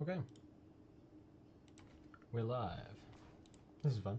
Okay. We're live. This is fun.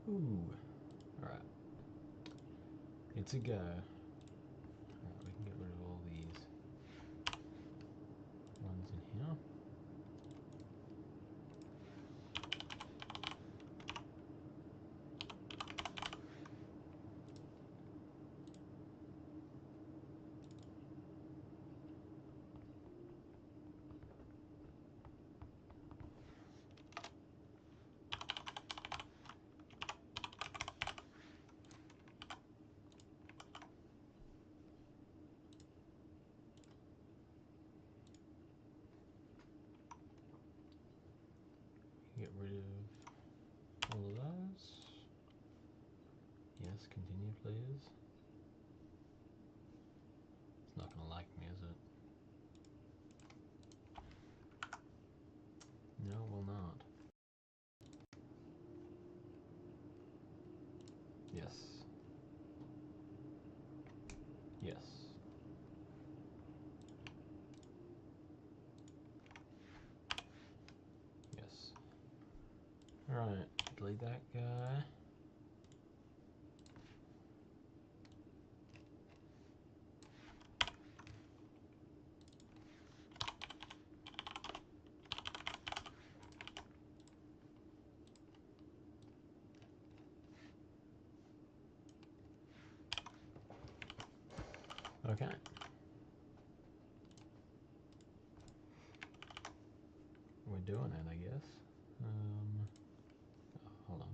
Ooh. Alright. It's a go. Alright, we can get rid of all these ones in here. Get rid of all of those. Yes, continue please. It's not going to like me, is it? No, it will not. Yes. Yes. Yes. Alright, delete that guy. Okay. We're doing it, I guess. Oh, hold on.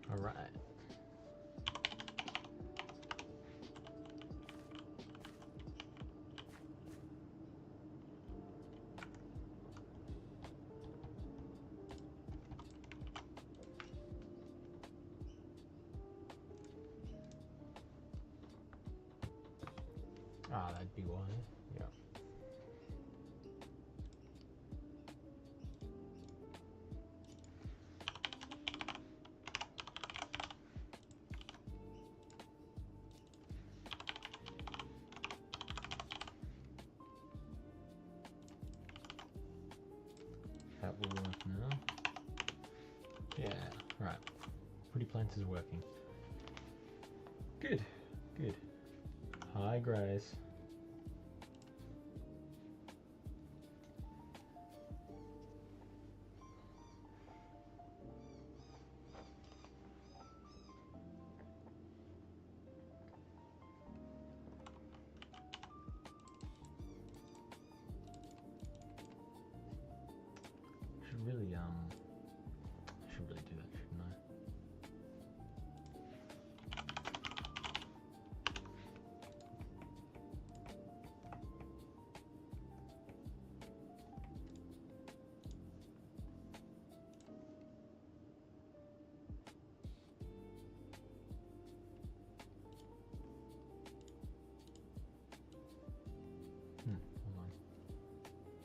All right. Ah, that'd be why. Yeah. That will work now. Yeah, right. Pretty Plants is working. Good, good. Hi, Grace. Should really do that, shouldn't I? Hold on.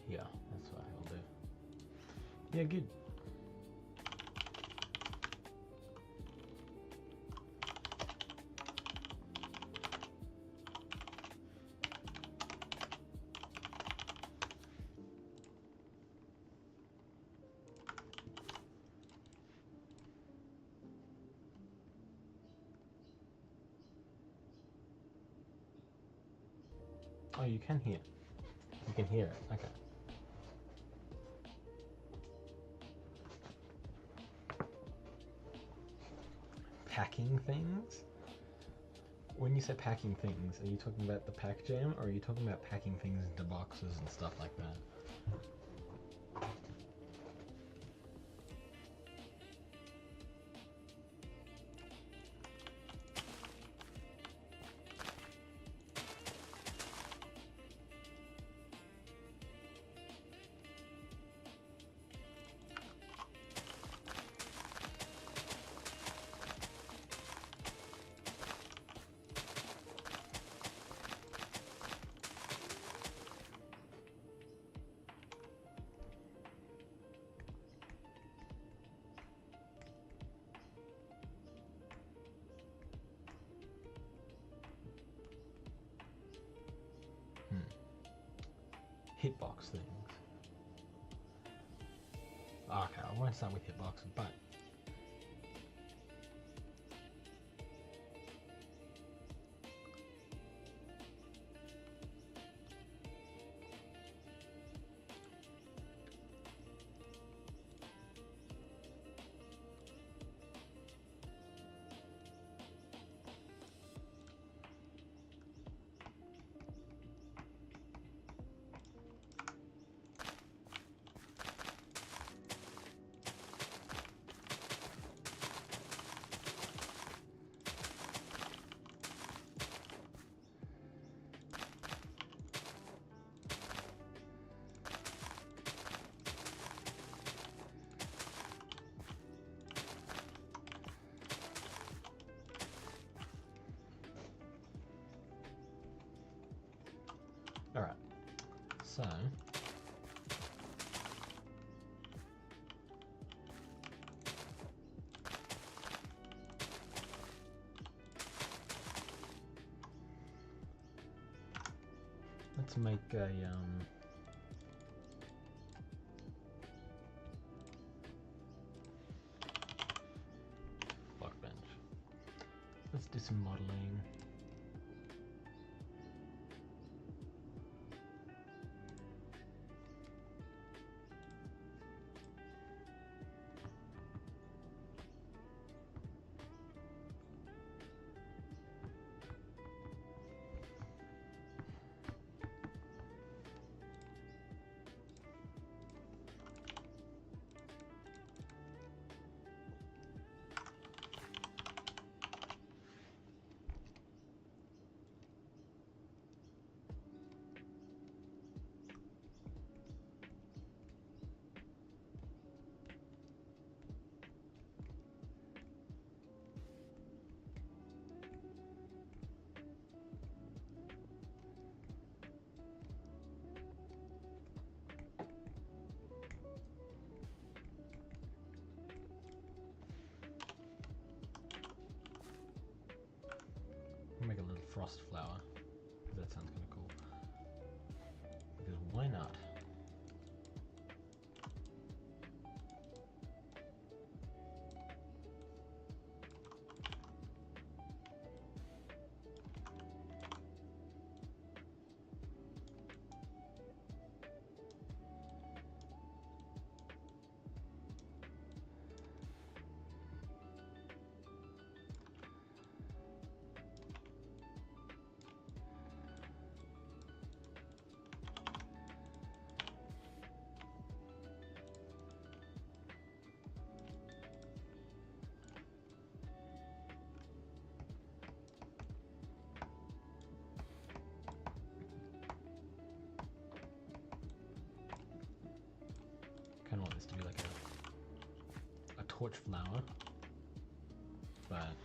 Yeah, that's what I'll do. Yeah, good. Oh, you can hear. You can hear it. Okay. Packing things? When you say packing things, are you talking about the pack jam, or are you talking about packing things into boxes and stuff like that? Hitbox things. Okay, I won't start with hitboxes, but alright. So let's make a workbench. Let's do some modeling. Make a little frost flower. That sounds kind of cool. Because why not? Kind of want this to be like a torch flower, but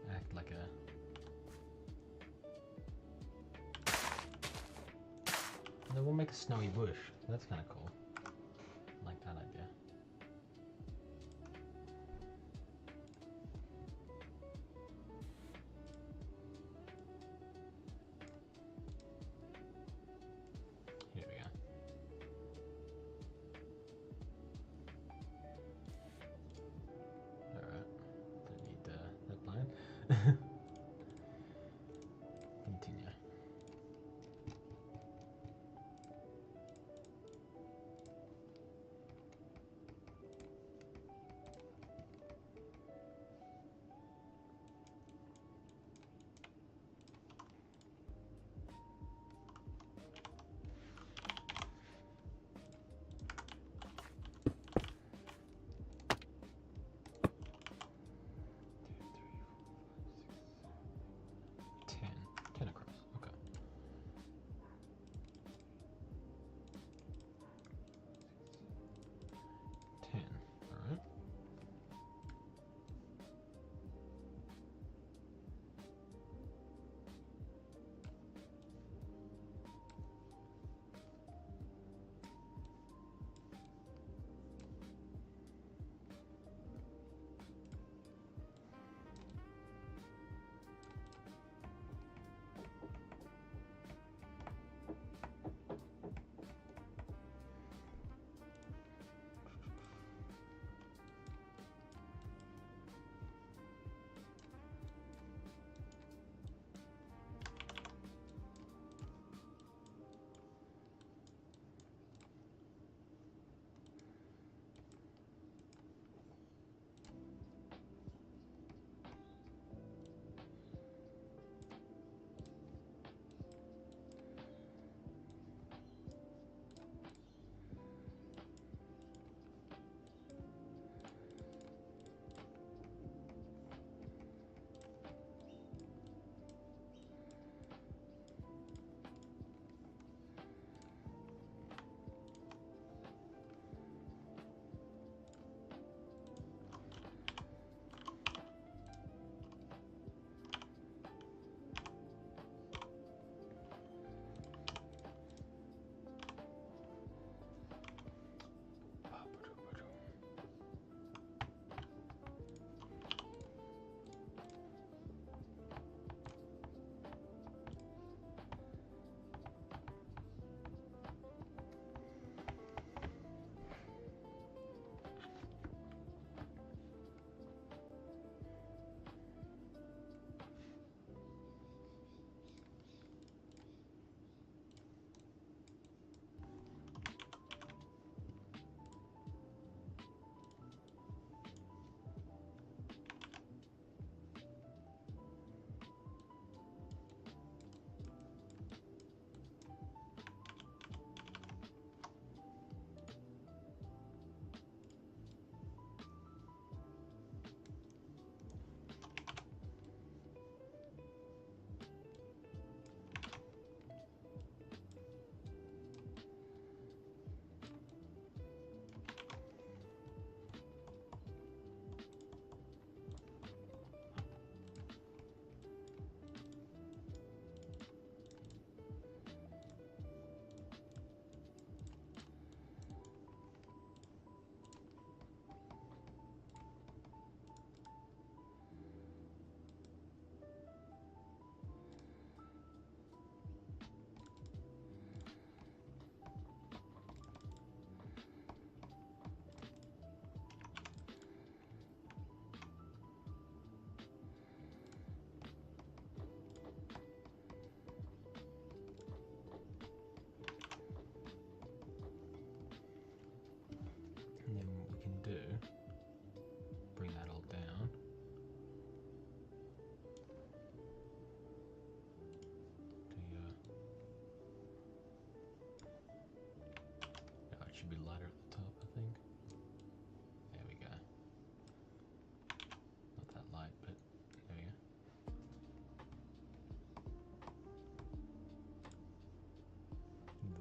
act like a and then we'll make a snowy bush. That's kind of cool. I like that idea. Here we go. Alright, don't need that plan.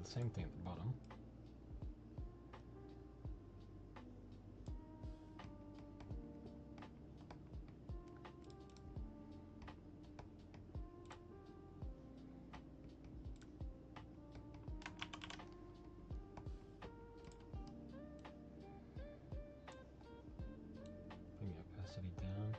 the same thing at the bottom. Bring the opacity down.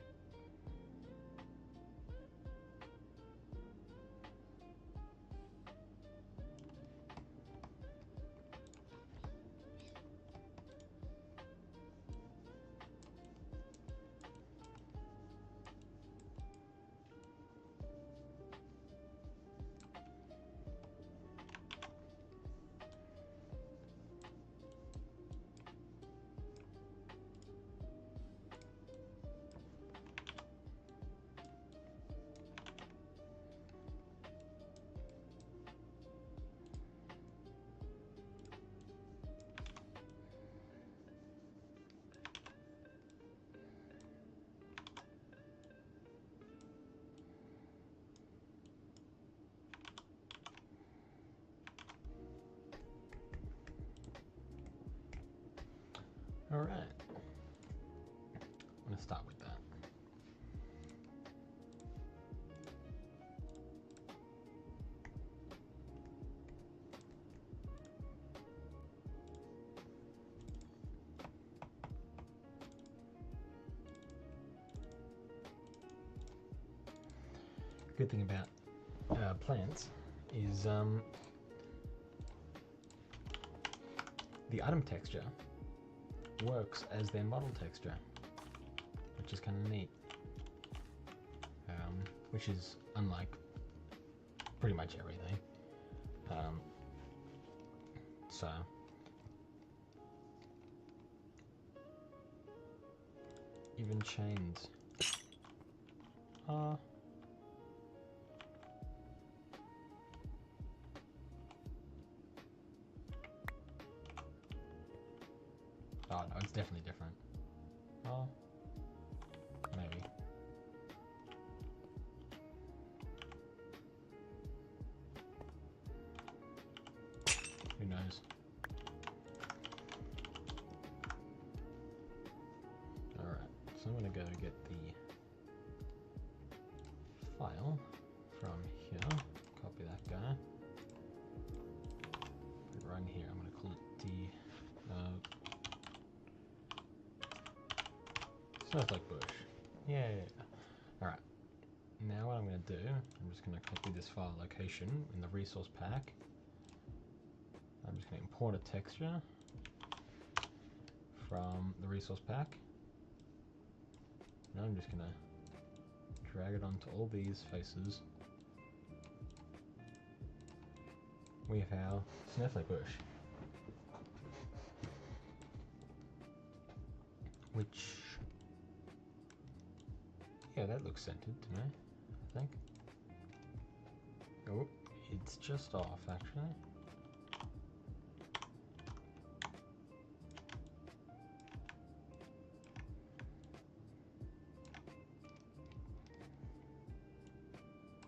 All right, I'm gonna start with that. Good thing about plants is the item texture works as their model texture, which is kind of neat. Which is unlike pretty much everything. So even chains are oh no, it's definitely different. Oh, maybe. Who knows? Alright, so I'm gonna go get the file from here, copy that guy, put it right in here. I'm gonna call it the snowflake bush. Yeah. Alright, now what I'm going to do, I'm just going to copy this file location in the resource pack. I'm just going to import a texture from the resource pack. Now I'm just going to drag it onto all these faces. We have our snowflake bush, which, yeah, that looks centered to me, I think. Oh, it's just off, actually.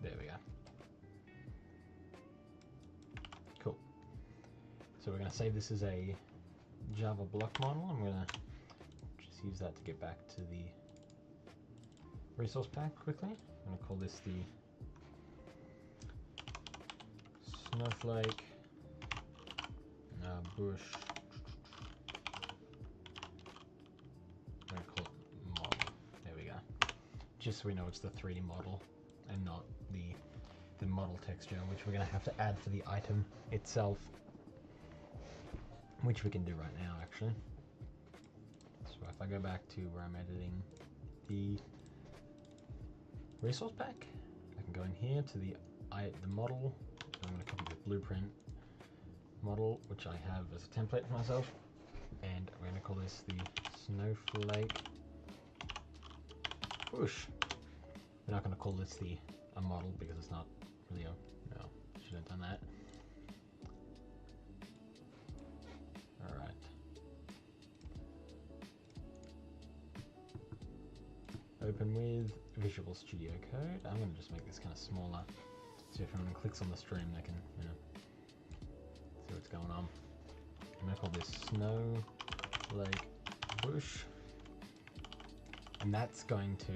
There we go. Cool. So we're going to save this as a Java block model. I'm going to just use that to get back to the resource pack quickly. I'm going to call this the snowflake bush. I'm going to call it model. There we go. Just so we know it's the 3D model and not the model texture, which we're going to have to add for the item itself, which we can do right now actually. So if I go back to where I'm editing the resource pack, I can go in here to the model. I'm going to copy the blueprint model, which I have as a template for myself, and we're going to call this the snowflake bush. We're not going to call this a model because it's not really a, no, should have done that. Alright. Open with Visual Studio Code. I'm going to just make this kind of smaller, so if anyone clicks on the stream they can, you know, see what's going on. I'm going to call this snowflake bush. And that's going to,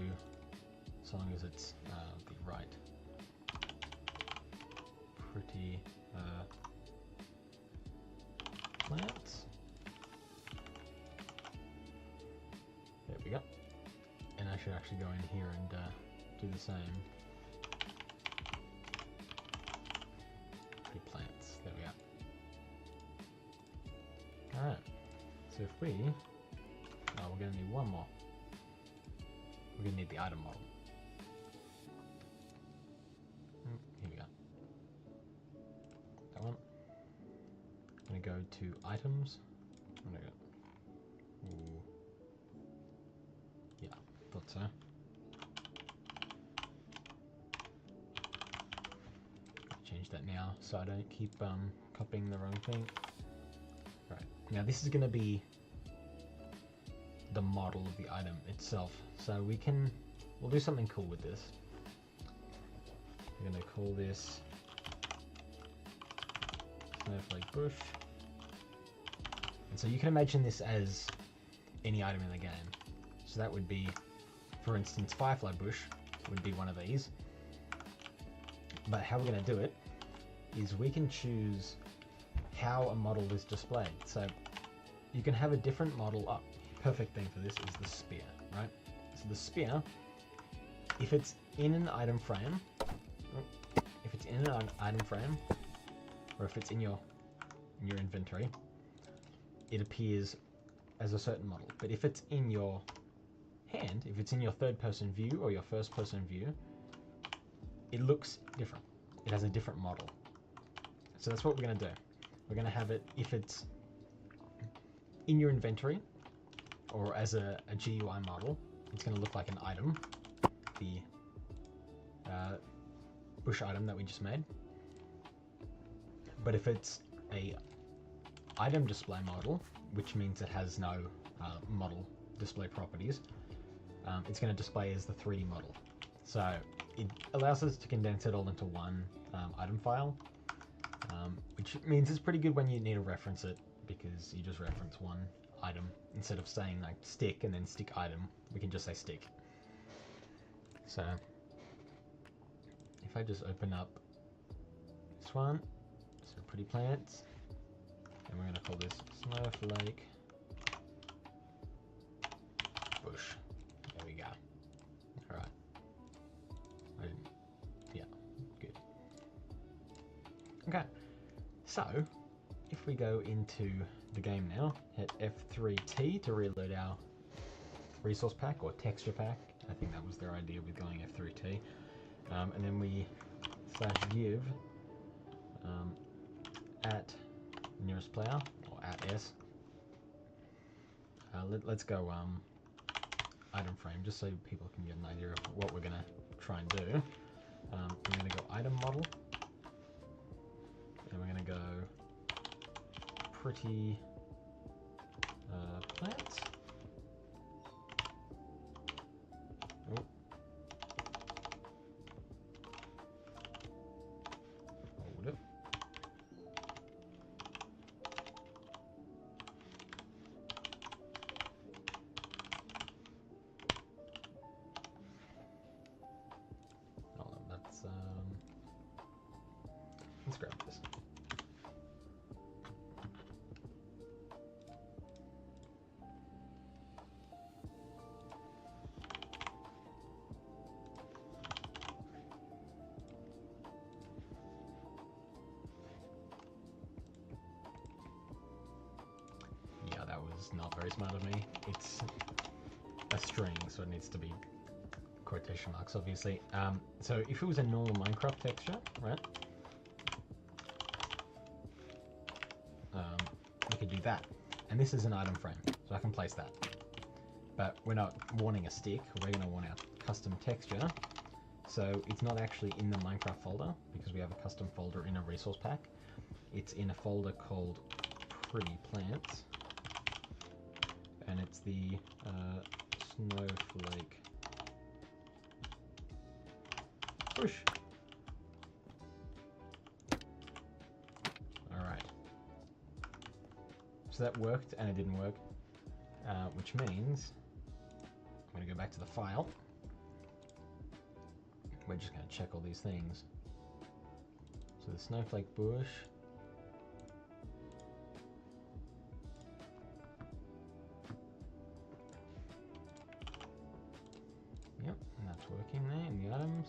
so long as it's the right pretty plants. There we go. And I should actually go in here and do the same. Pretty plants. There we go. Alright. So if we... Oh, we're going to need one more. We're going to need the item model. Here we go. That one. I'm going to go to items. I'm going to go... Ooh. Yeah, thought so. Change that now so I don't keep copying the wrong thing. Right, now this is going to be the model of the item itself. So we'll do something cool with this. We're going to call this snowflake bush. And so you can imagine this as any item in the game. So that would be, for instance, firefly bush would be one of these. But how we're going to do it is we can choose how a model is displayed. So you can have a different model up. Perfect thing for this is the spear, right? So the spear, if it's in an item frame, or if it's in your inventory, it appears as a certain model. But if it's in your hand, if it's in your third-person view or your first-person view, it looks different. It has a different model. So that's what we're going to do. We're going to have it, if it's in your inventory or as a GUI model, it's going to look like an item, the bush item that we just made. But if it's a item display model, which means it has no model display properties, it's going to display as the 3D model. So it allows us to condense it all into one item file, which means it's pretty good when you need to reference it, because you just reference one item instead of saying like stick and then stick item. We can just say stick. So if I just open up this one, so pretty plants, and we're going to call this snowflake bush. There we go. All right. Yeah, good. Okay, so if we go into the game now, hit F3T to reload our resource pack or texture pack. I think that was their idea with going F3T. And then we /give at nearest player, or at S. Let's go item frame, just so people can get an idea of what we're going to try and do. We're going to go item model, and we're going to go pretty plants. Oh. Hold it. Hold on, let's grab this. Not very smart of me. It's a string, so it needs to be quotation marks, obviously. So if it was a normal Minecraft texture, right, we could do that. And this is an item frame, so I can place that. But we're not wanting a stick, we're going to want our custom texture. So it's not actually in the Minecraft folder, because we have a custom folder in a resource pack. It's in a folder called Pretty Plants. And it's the snowflake bush. Alright. So that worked and it didn't work, which means I'm going to go back to the file. We're just going to check all these things. So the snowflake bush. Yep, and that's working there in the items.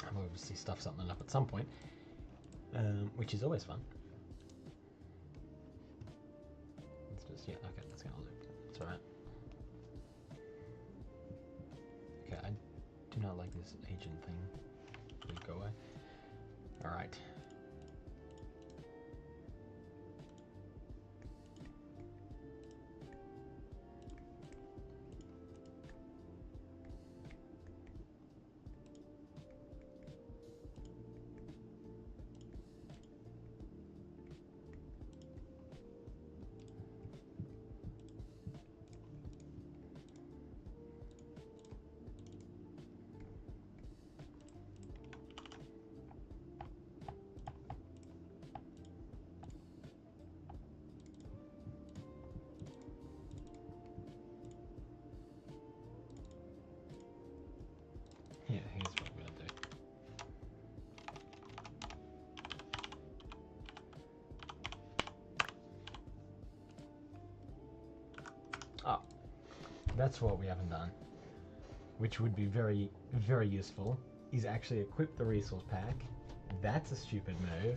I've obviously stuffed something up at some point, which is always fun. Let's just, yeah, okay, that's gonna loop. It's alright. Okay, I do not like this agent thing. Please go away. Alright. Yeah, here's what we're gonna do. Oh, that's what we haven't done, which would be very, very useful, is actually equip the resource pack. That's a stupid move.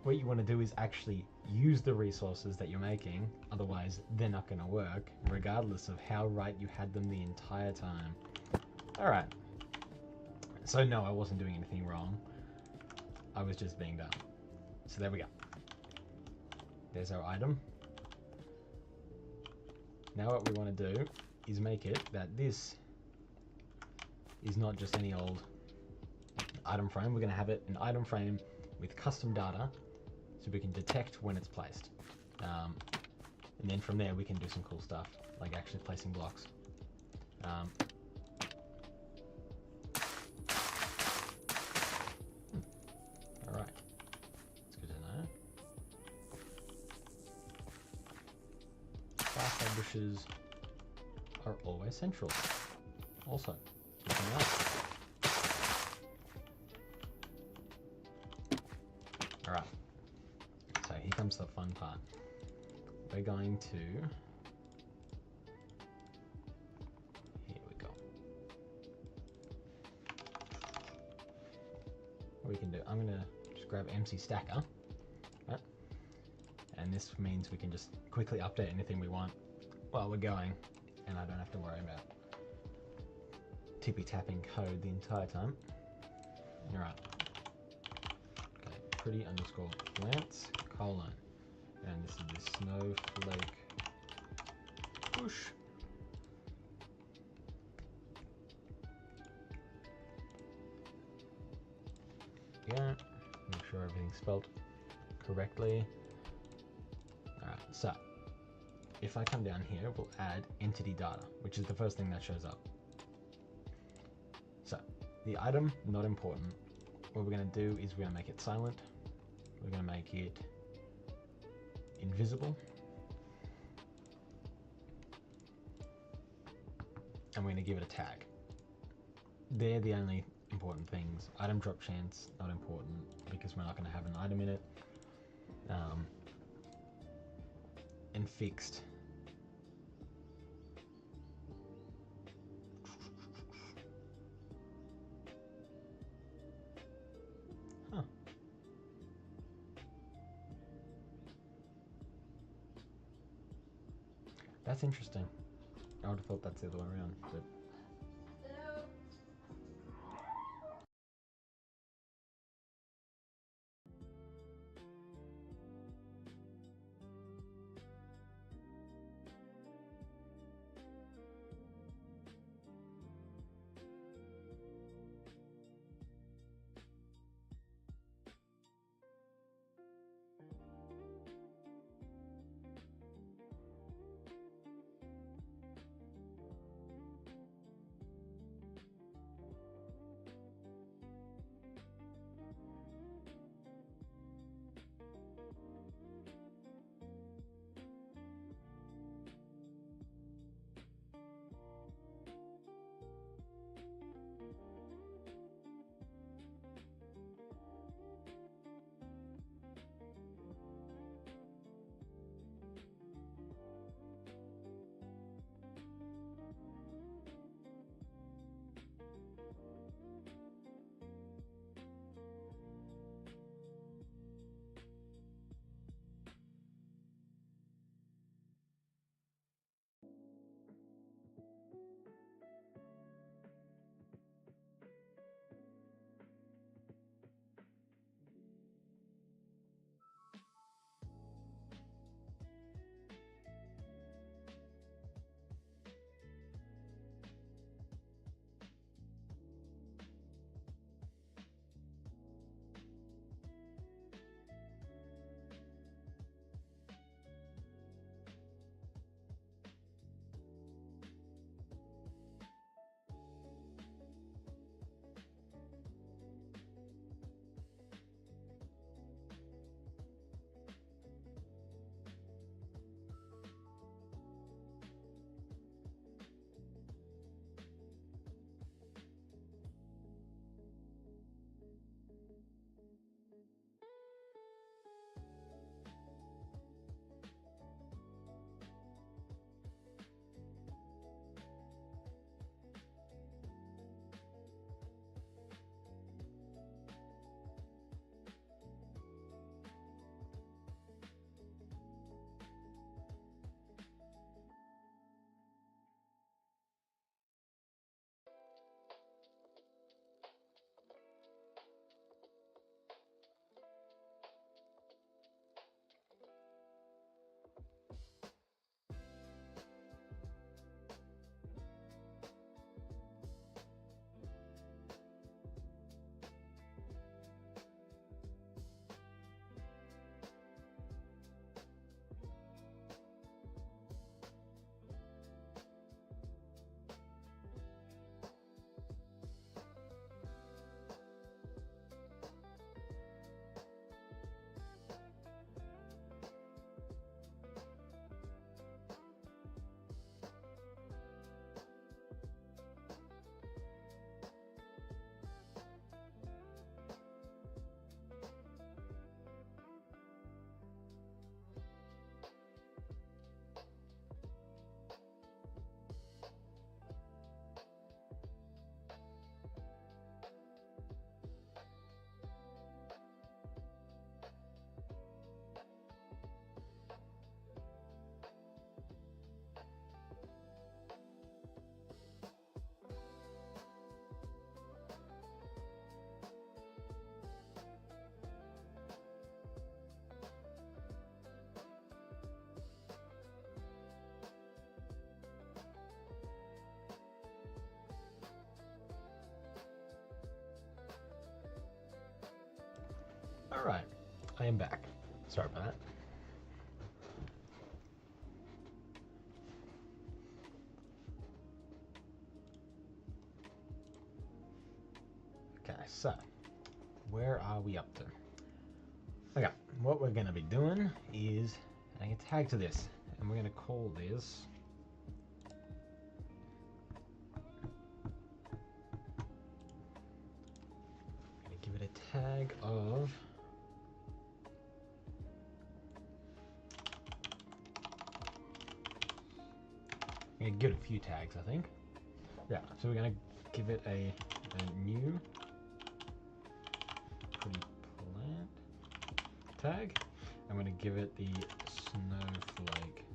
What you want to do is actually use the resources that you're making, otherwise they're not going to work, regardless of how right you had them the entire time. Alright. So no, I wasn't doing anything wrong. I was just being dumb. So there we go. There's our item. Now what we want to do is make it that this is not just any old item frame. We're going to have it an item frame with custom data, so we can detect when it's placed. And then from there we can do some cool stuff, like actually placing blocks. Alright, that's good to know. Firefly bushes are always central. Also, something else. Alright, so here comes the fun part. We're going to, here we go. What we can do, I'm gonna just grab MC Stacker, right? And this means we can just quickly update anything we want while we're going, and I don't have to worry about tippy tapping code the entire time. Alright. Okay, pretty underscore plants, colon. And this is the snowflake bush. Yeah, make sure everything's spelled correctly. Alright, so if I come down here, we'll add entity data, which is the first thing that shows up. So the item, not important. What we're going to do is we're going to make it silent. We're going to make it invisible. And we're going to give it a tag. They're the only important things. Item drop chance, not important because we're not going to have an item in it. And fixed. Huh. That's interesting. I would have thought that's the other way around, but alright, I am back. Sorry about that. Okay, so where are we up to? Okay, what we're going to be doing is adding a tag to this, and we're going to call this give it a tag of I'm going to give it a few tags, I think. Yeah, so we're going to give it a new pretty plant tag. I'm going to give it the snowflake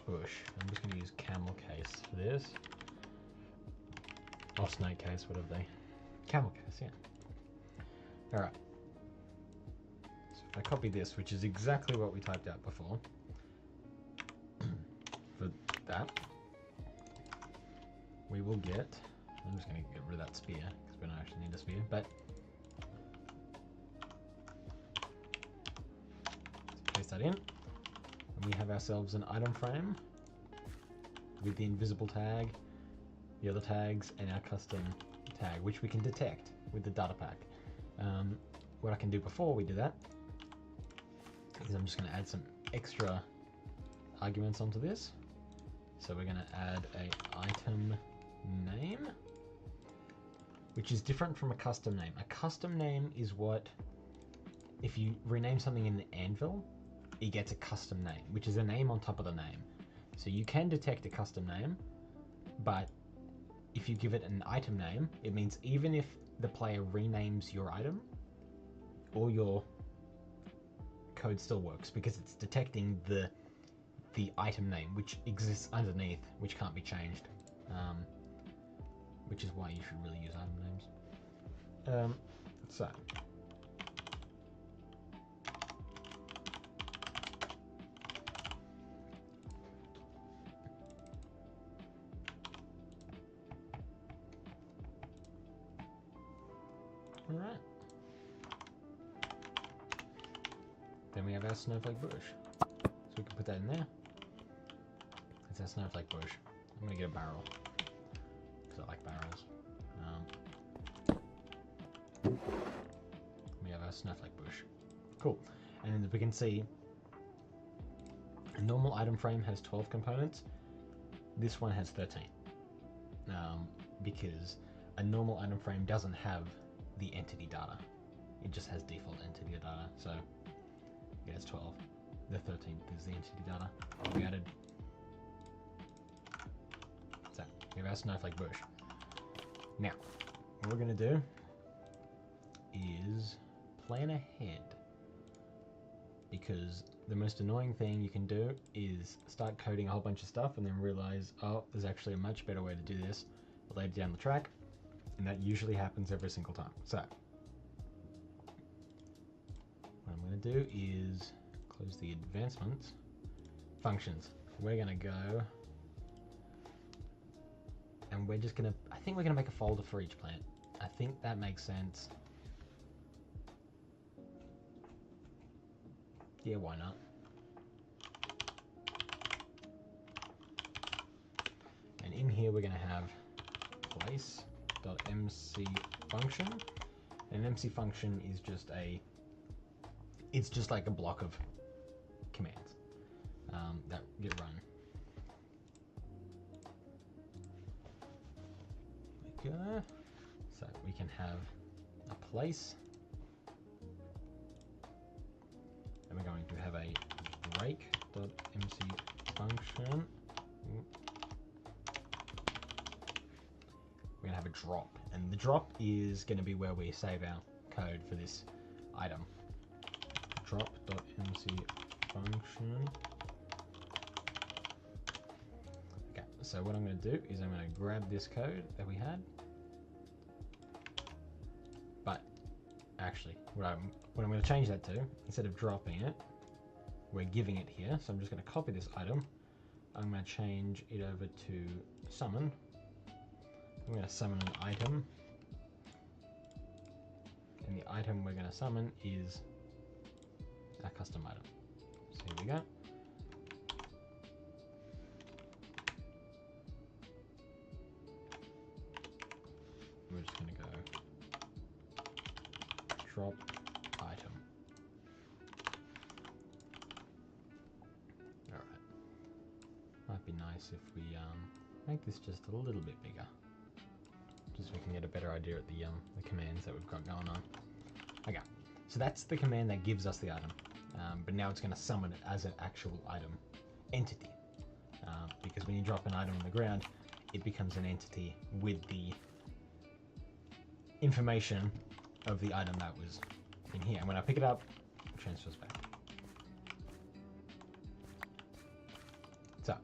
bush. I'm just going to use camel case for this. Or snake case, whatever they... Camel case, yeah. Alright. So if I copy this, which is exactly what we typed out before, for that, we will get... I'm just going to get rid of that spear, because we don't actually need a spear, but... Paste that in, and we have ourselves an item frame with the invisible tag, the other tags, and our custom tag, which we can detect with the data pack. What I can do before we do that is I'm just going to add some extra arguments onto this. So we're going to add a item name, which is different from a custom name. A custom name is what, if you rename something in the anvil, it gets a custom name, which is a name on top of the name. So you can detect a custom name, but if you give it an item name, it means even if the player renames your item, all your code still works because it's detecting the item name, which exists underneath, which can't be changed, which is why you should really use item names. So all right. Then we have our snowflake bush. So we can put that in there. It's our snowflake bush. I'm going to get a barrel, because I like barrels. We have our snowflake bush. Cool. And then we can see a normal item frame has 12 components. This one has 13. Because a normal item frame doesn't have the entity data. It just has default entity data. So yeah, it's 12. The 13th is the entity data we added. So we have our snowflake bush. Now, what we're going to do is plan ahead, because the most annoying thing you can do is start coding a whole bunch of stuff and then realize, oh, there's actually a much better way to do this later down the track, and that usually happens every single time. So what I'm going to do is close the advancements, functions. We're going to go and we're just going to, I think we're going to make a folder for each plant. I think that makes sense. Yeah, why not? And in here we're going to have place.mc function. And an MC function is just a, it's just like a block of commands that get run. There we go. So we can have a place, and we're going to have a break.mc function. We're going to have a drop, and the drop is going to be where we save our code for this item. Drop.mc function. Okay, so what I'm going to do is I'm going to grab this code that we had, but actually what I'm going to change that to, instead of dropping it, we're giving it here. So I'm just going to copy this item. I'm going to change it over to summon. I'm going to summon an item, and the item we're going to summon is our custom item. So here we go. We're just going to go drop item. nice if we make this just a little bit bigger, just so we can get a better idea at the commands that we've got going on. Okay, so that's the command that gives us the item, but now it's going to summon it as an actual item entity, because when you drop an item on the ground, it becomes an entity with the information of the item that was in here. And when I pick it up, it transfers back. So, at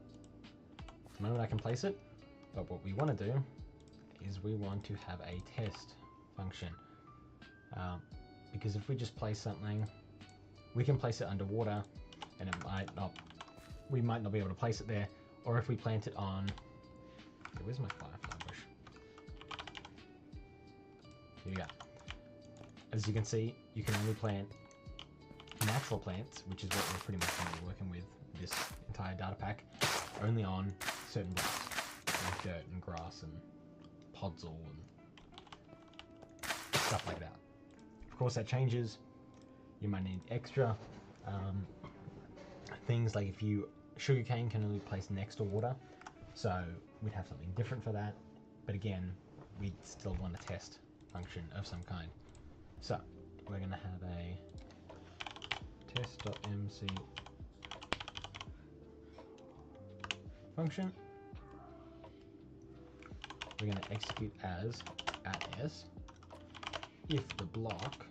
the moment I can place it, but what we want to do is we want to have a test function. Because if we just place something, we can place it underwater and we might not be able to place it there, or if we plant it on, where's my firefly bush? Here we go. As you can see, you can only plant natural plants, which is what we're pretty much going to be working with this entire data pack, only on certain blocks, like dirt and grass and podzol and stuff like that. Of course, that changes. You might need extra things, like if sugarcane can only place next to water, so we'd have something different for that. But again, we'd still want a test function of some kind. So we're going to have a test.mc function. We're going to execute as @s if the block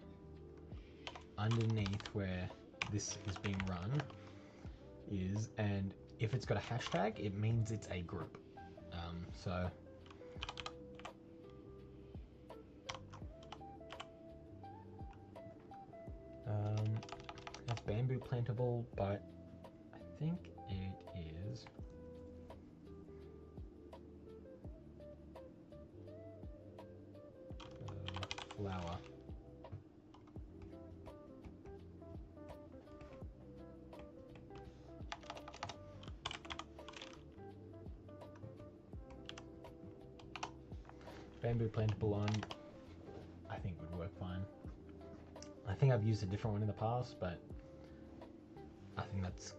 underneath where this is being run is, and if it's got a hashtag, it means it's a group. So that's bamboo plantable, but I think it is flower. Bamboo plantable on, I think would work fine. I think I've used a different one in the past, but I think that's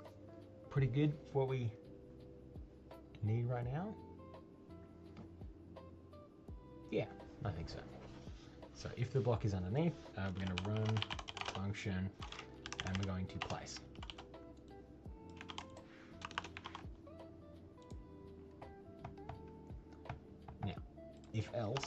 pretty good for what we need right now. Yeah, I think so. So if the block is underneath, we're going to run function and we're going to place. Now, if else,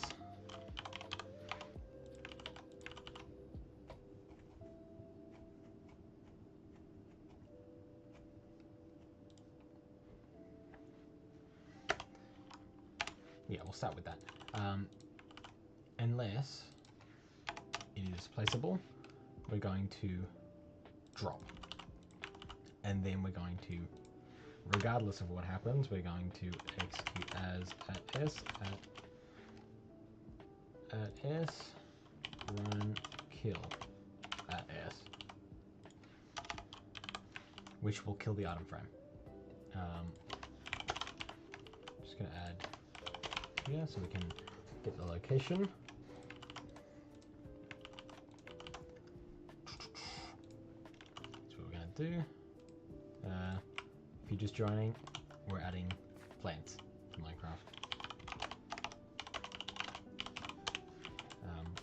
yeah, we'll start with that. Unless it is placeable, we're going to drop. And then we're going to, regardless of what happens, we're going to execute as @s @s run kill @s, which will kill the item frame. Just going to add here so we can get the location. That's what we're going to do. If you're just joining, we're adding plants to Minecraft.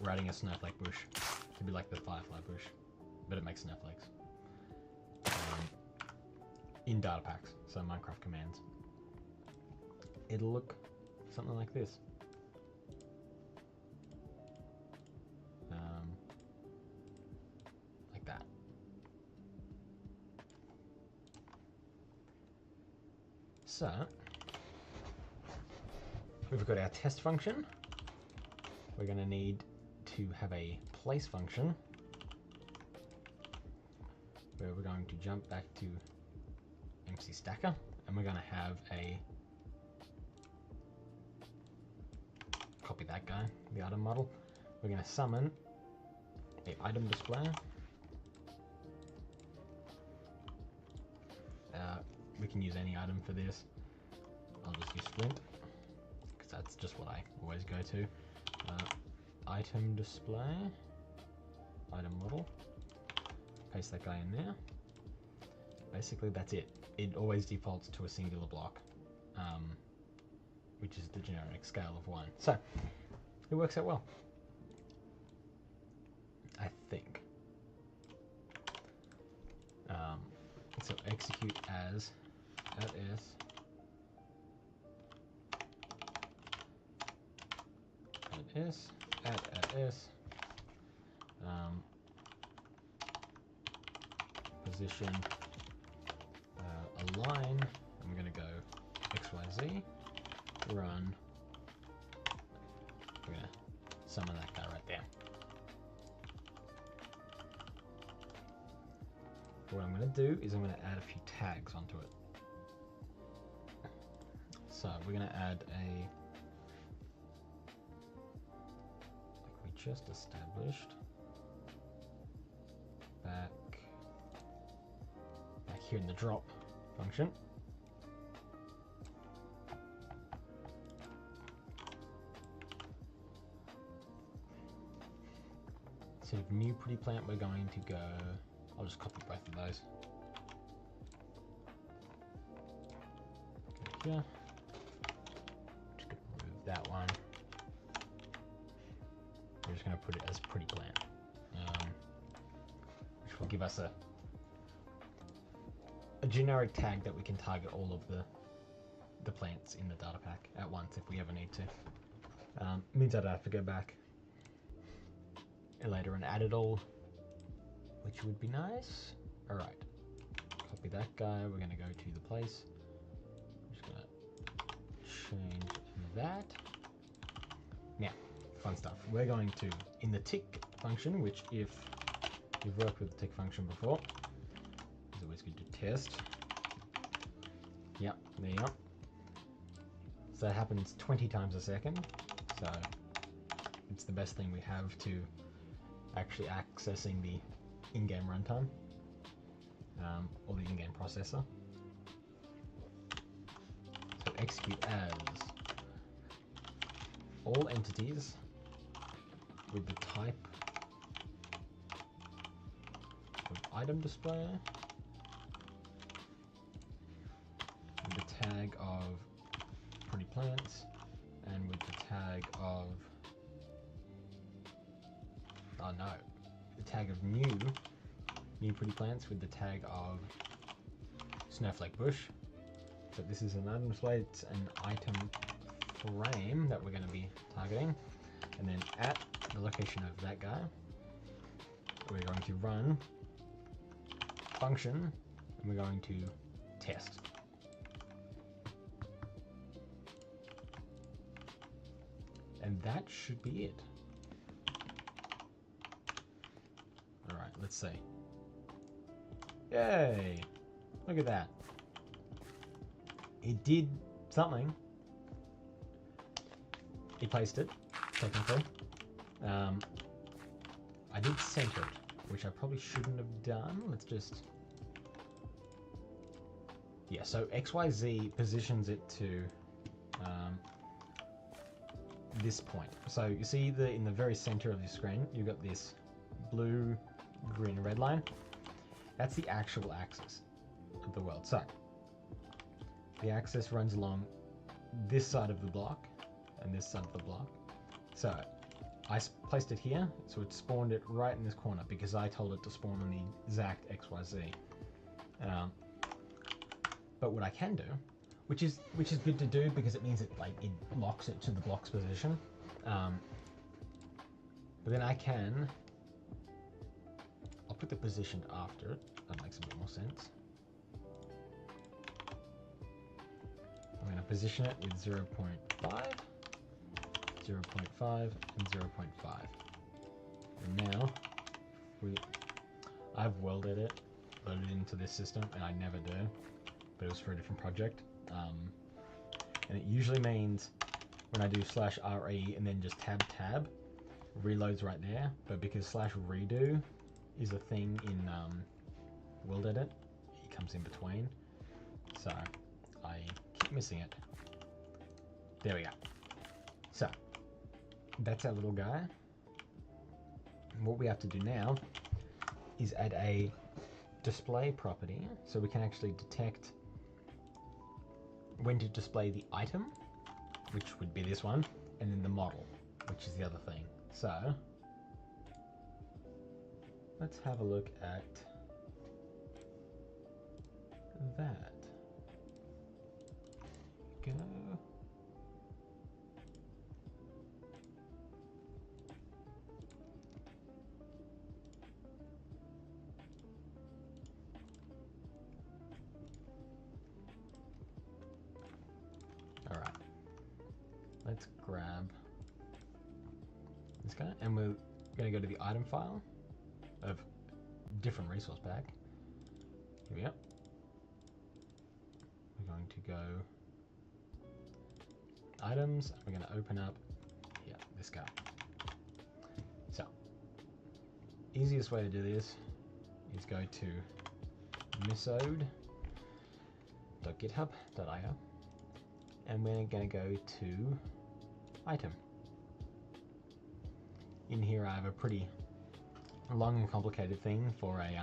We're adding a snowflake bush. It'd be like the firefly bush, but it makes snowflakes. In data packs, so Minecraft commands. It'll look something like this. Like that. So, we've got our test function. We're going to need to have a place function where we're going to jump back to MC Stacker, and we're going to have a copy that guy, the item model. We're going to summon a item display. We can use any item for this. I'll just use Flint because that's just what I always go to. Item display, item model. Paste that guy in there. Basically, that's it. It always defaults to a singular block. which is the generic scale of 1. So it works out well, I think. So execute as at s at s position align. I'm going to go XYZ, run. We're going to summon that guy right there. What I'm going to do is I'm going to add a few tags onto it. So we're going to add a, like we just established, back here in the drop function. Instead of new pretty plant, we're going to go, I'll just copy both of those. Go here. Just going to remove that one. We're just going to put it as pretty plant, which will give us a generic tag that we can target all of the plants in the data pack at once if we ever need to. Means I don't have to go back later and add it all, which would be nice. All right, copy that guy. We're going to go to the place. I'm just going to change that. Now, fun stuff. We're going to, in the tick function, which if you've worked with the tick function before, is always good to test. Yep, there you go. So that happens 20 times a second. So it's the best thing we have to actually accessing the in-game runtime, or the in-game processor. So execute as all entities with the type of item display, with the tag of pretty plants, and with the tag of, oh no, the tag of new pretty plants with the tag of snowflake bush. So this is an item display, it's an item frame that we're going to be targeting, and then at the location of that guy, we're going to run function, and we're going to test. And that should be it. All right, let's see. Yay! Look at that. It did something. It placed it, technically. I did center it, which I probably shouldn't have done. Let's just... Yeah, so XYZ positions it to this point. So you see in the very center of the screen, you've got this blue, green, red line. That's the actual axis of the world. So the axis runs along this side of the block and this side of the block. So I placed it here, so it spawned it right in this corner because I told it to spawn on the exact XYZ. But what I can do, which is good to do because it means it locks it to the block's position. But then I'll put the position after it. That makes a bit more sense. I'm going to position it with 0.5, 0.5, and 0.5. And now, I've welded it, loaded into this system, and I never do, but it was for a different project. And it usually means when I do /re and then just tab, reloads right there, but because /redo is a thing in World Edit, it comes in between, so I keep missing it. There we go. So that's our little guy. And what we have to do now is add a display property so we can actually detect when to display the item, which would be this one, and then the model, which is the other thing. So let's have a look at that. Go. All right. Let's grab this guy, and we're going to go to the item file of different resource pack. Here we go. We're going to go items. We're going to open up this guy. So easiest way to do this is go to misode.github.io, and we're going to go to item. In here I have a pretty long and complicated thing for a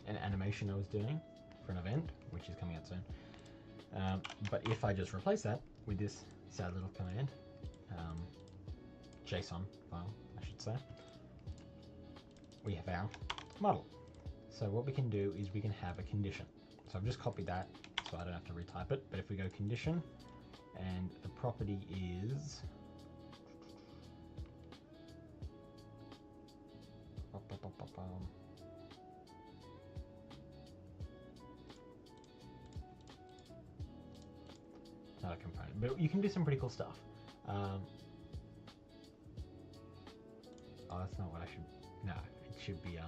an animation I was doing for an event, which is coming out soon. But if I just replace that with this sad little command, JSON file, I should say, we have our model. So what we can do is we can have a condition. So I've just copied that so I don't have to retype it. But if we go condition, and the property is not a component, but you can do some pretty cool stuff. Oh, that's not what I should. No, it should be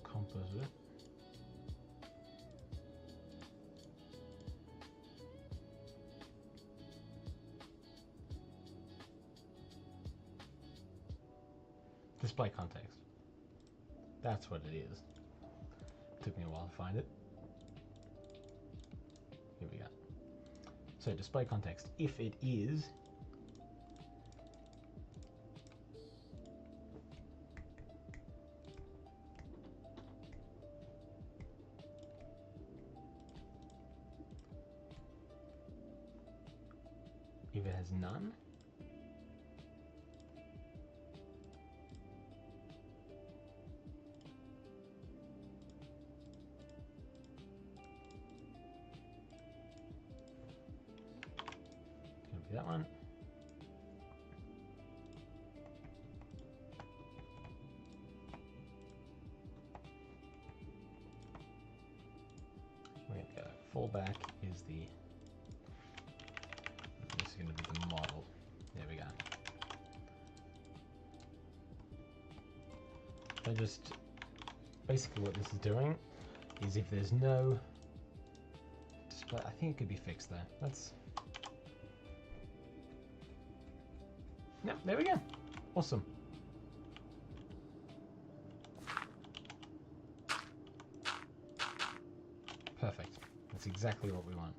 composite. Display context. That's what it is. Took me a while to find it. Here we go. So display context, if it is if it has none, gonna be that one. We're gonna go fallback is the going to be the model. There we go. So just basically what this is doing is if there's no display, I think it could be fixed there. Let's. No, there we go. Awesome. Perfect. That's exactly what we want.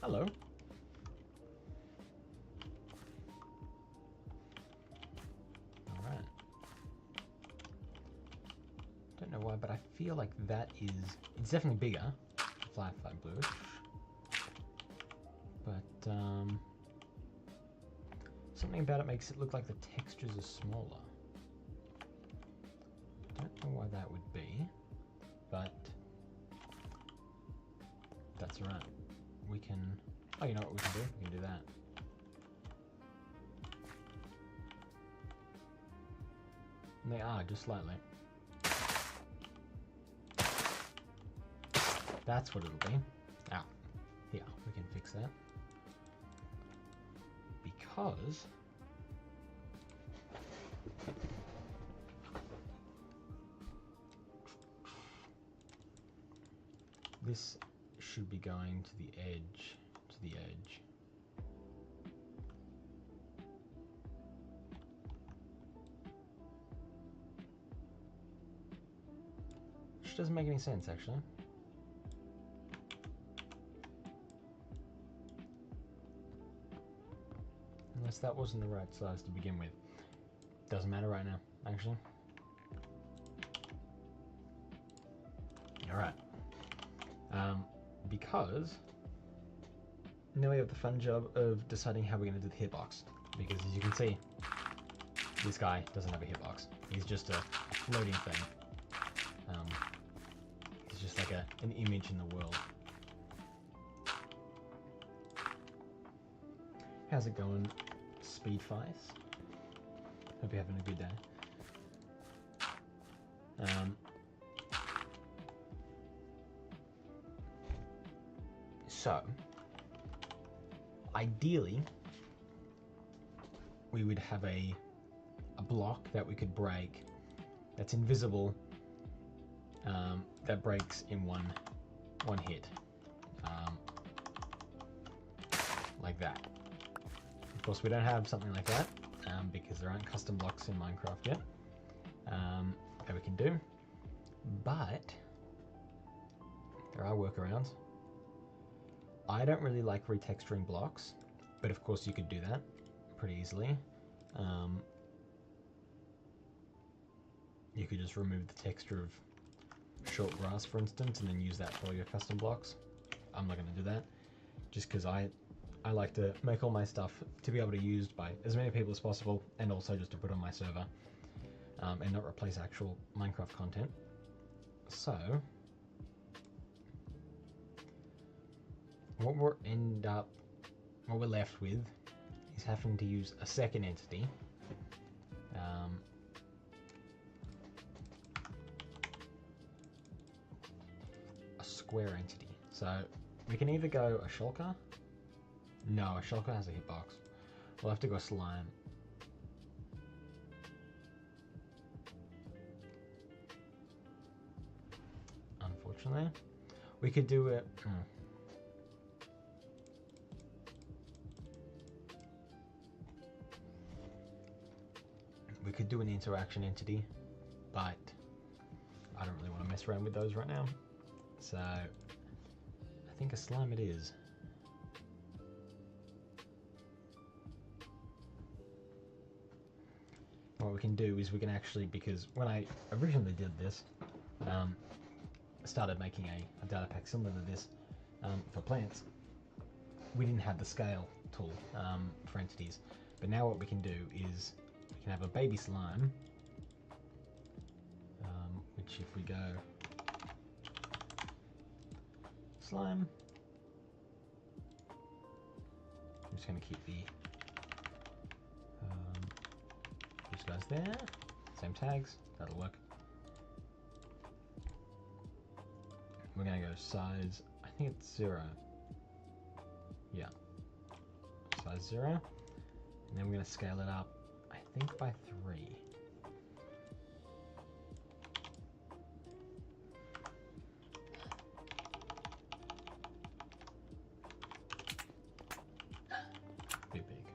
Hello. All right. Don't know why, but I feel like that is, it's definitely bigger. Flat bluish. But something about it makes it look like the textures are smaller. Don't know why that would be, but that's right. We can, oh, you know what we can do? We can do that. And they are, just slightly. That's what it'll be. Ah, yeah, we can fix that. Because because this should be going to the edge, which doesn't make any sense actually. Unless that wasn't the right size to begin with. Doesn't matter right now, actually. Alright. Because now we have the fun job of deciding how we're going to do the hitbox. Because as you can see, this guy doesn't have a hitbox. He's just a floating thing. He's just like an image in the world. How's it going, Speedfice? Hope you're having a good day. So, ideally, we would have a block that we could break that's invisible, that breaks in one hit, like that. Of course, we don't have something like that because there aren't custom blocks in Minecraft yet that we can do, but there are workarounds. I don't really like retexturing blocks, but of course you could do that pretty easily. You could just remove the texture of short grass, for instance, and then use that for your custom blocks. I'm not going to do that, just because I like to make all my stuff to be able to be used by as many people as possible, and also just to put on my server and not replace actual Minecraft content. So what we're left with is having to use a second entity, a square entity. So we can either go a shulker. No, a shulker has a hitbox. We'll have to go slime. Unfortunately, we could do it. We could do an interaction entity, but I don't really want to mess around with those right now. So I think a slime it is. What we can do is we can actually, because when I originally did this, started making a data pack similar to this for plants, we didn't have the scale tool for entities. But now what we can do is we can have a baby slime, which if we go slime, I'm just going to keep these guys there, same tags, that'll work. We're going to go size, I think it's 0. Yeah, size 0. And then we're going to scale it up, I think by 3. Bit big.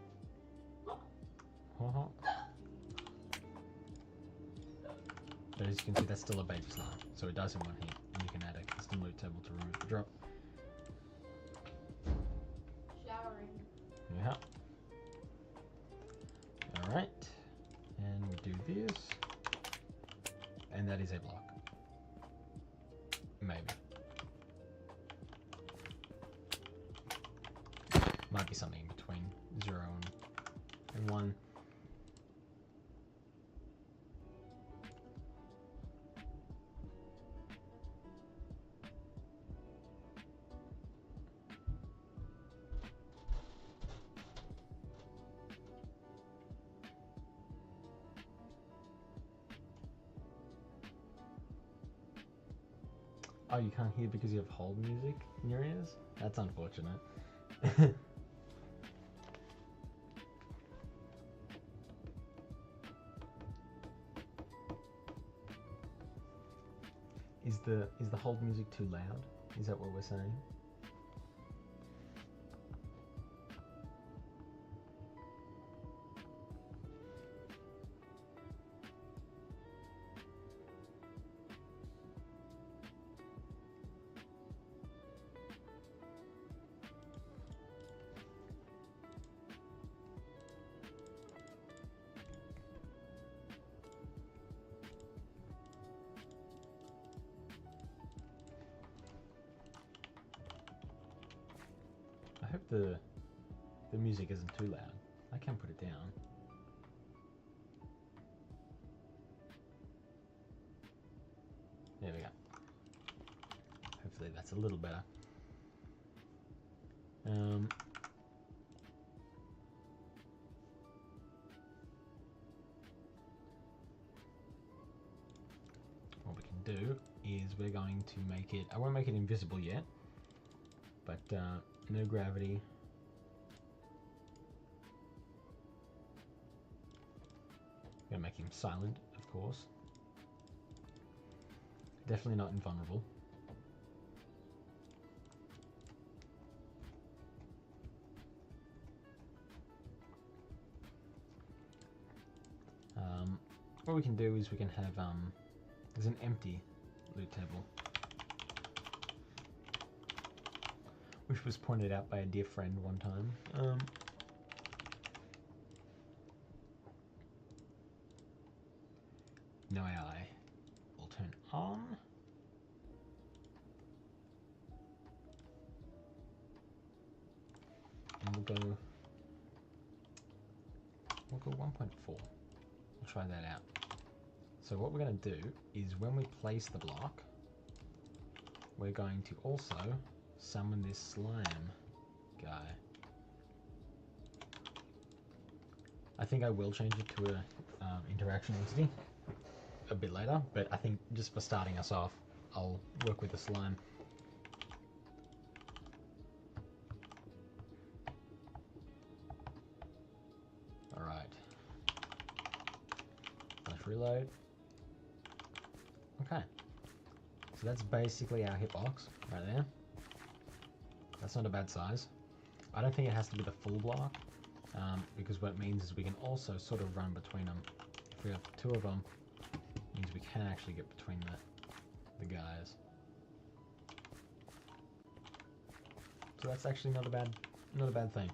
But as you can see, that's still a baby slime, so it does in one hit, and you can add a custom loot table to remove the drop. Showering. Yeah. Alright, and we do this, and that is a block. Maybe. Might be something between 0 and 1. Oh, you can't hear because you have hold music in your ears? That's unfortunate. the hold music too loud? Is that what we're saying? I hope the music isn't too loud. I can put it down. There we go. Hopefully that's a little better. What we can do is we're going to make it, I won't make it invisible yet, but no gravity. I'm gonna make him silent, of course. Definitely not invulnerable. What we can do is we can have there's an empty loot table, which was pointed out by a dear friend one time. No AI will turn on. And we'll go 1.4. We'll try that out. So what we're going to do is when we place the block, we're going to also summon this slime guy. I think I will change it to a interaction entity a bit later, but I think just for starting us off, I'll work with the slime. Alright. Let's reload. Okay. So that's basically our hitbox right there. That's not a bad size. I don't think it has to be the full block, because what it means is we can also sort of run between them. If we have two of them, it means we can actually get between the guys. So that's actually not a bad thing,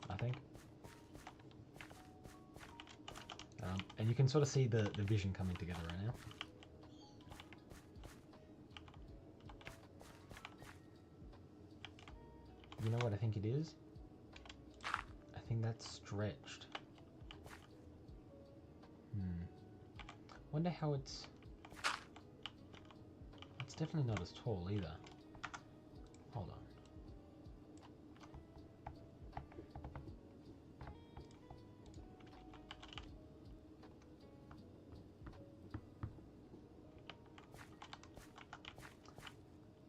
I think. And you can sort of see the vision coming together right now. You know what I think it is? I think that's stretched. Wonder how it's definitely not as tall either. Hold on.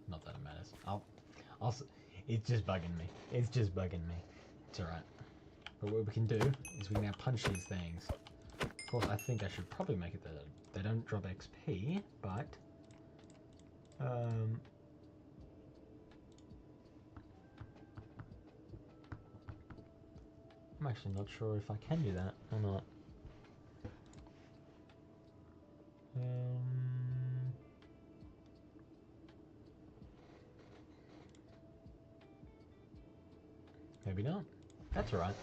Not that it matters. It's just bugging me. It's just bugging me. It's alright. But what we can do is we can now punch these things. Of course, I think I should probably make it that they don't drop XP, but I'm actually not sure if I can do that or not. Maybe not. That's alright.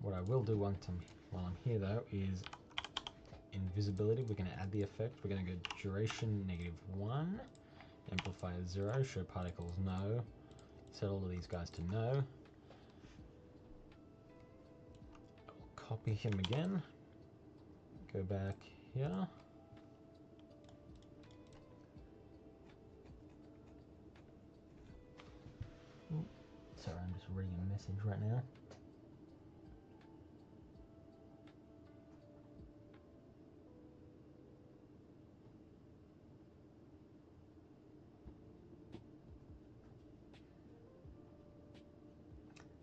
What I will do while I'm here though is invisibility. We're going to add the effect. We're going to go duration -1, amplifier 0, show particles no, set all of these guys to no. I'll copy him again, go back here. Sorry, I'm just reading a message right now.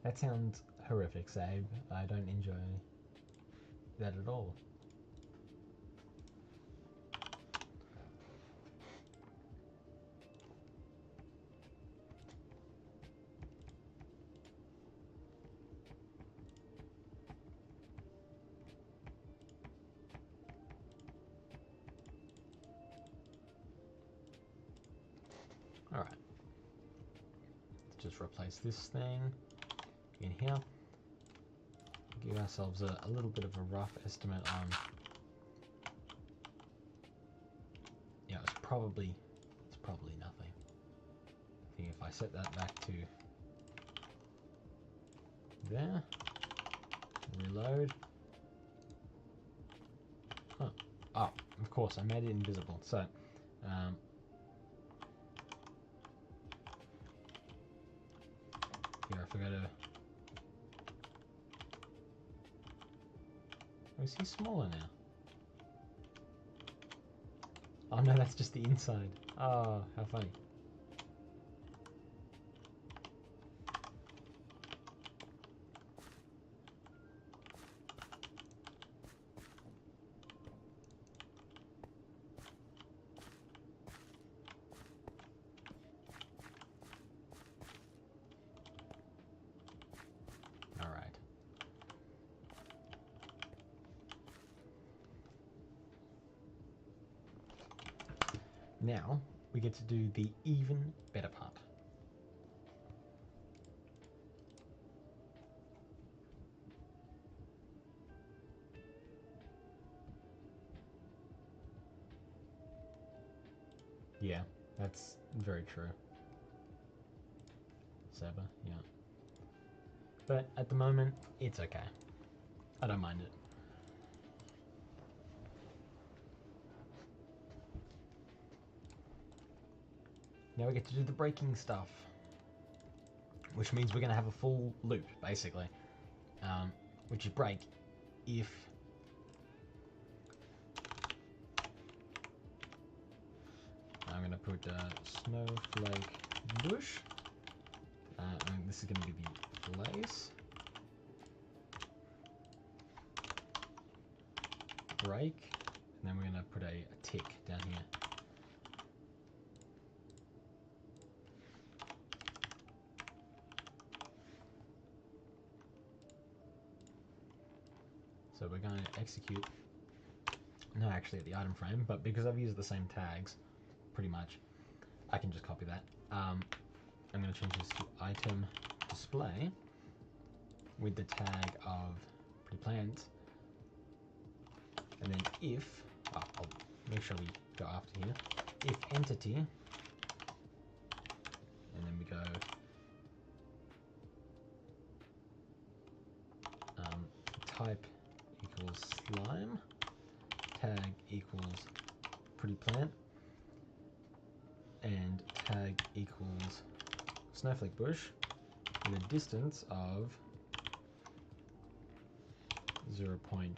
That sounds horrific, Sabe. I don't enjoy that at all. Alright. Let's just replace this thing in here. Give ourselves a little bit of a rough estimate on... Yeah, it's probably nothing. I think if I set that back to there, reload. Huh. Oh, of course, I made it invisible. So, here I forgot to... Oh, is he smaller now? Oh no, that's just the inside. Oh, how funny. Alright. Now, we get to do the even better part. Yeah, that's very true. Seba, yeah. But at the moment, it's okay. I don't mind it. Now we get to do the breaking stuff, which means we're going to have a full loop, basically, which is break if I'm going to put snowflake bush, and this is going to be the place, break, and then we're going to put a tick down here. So we're going to execute, not actually at the item frame, but because I've used the same tags, pretty much, I can just copy that. I'm going to change this to item display with the tag of pretty plant, and then if, I'll make sure we go after here, if entity, and then we go type equals slime, tag equals pretty plant, and tag equals snowflake bush with a distance of 0.5,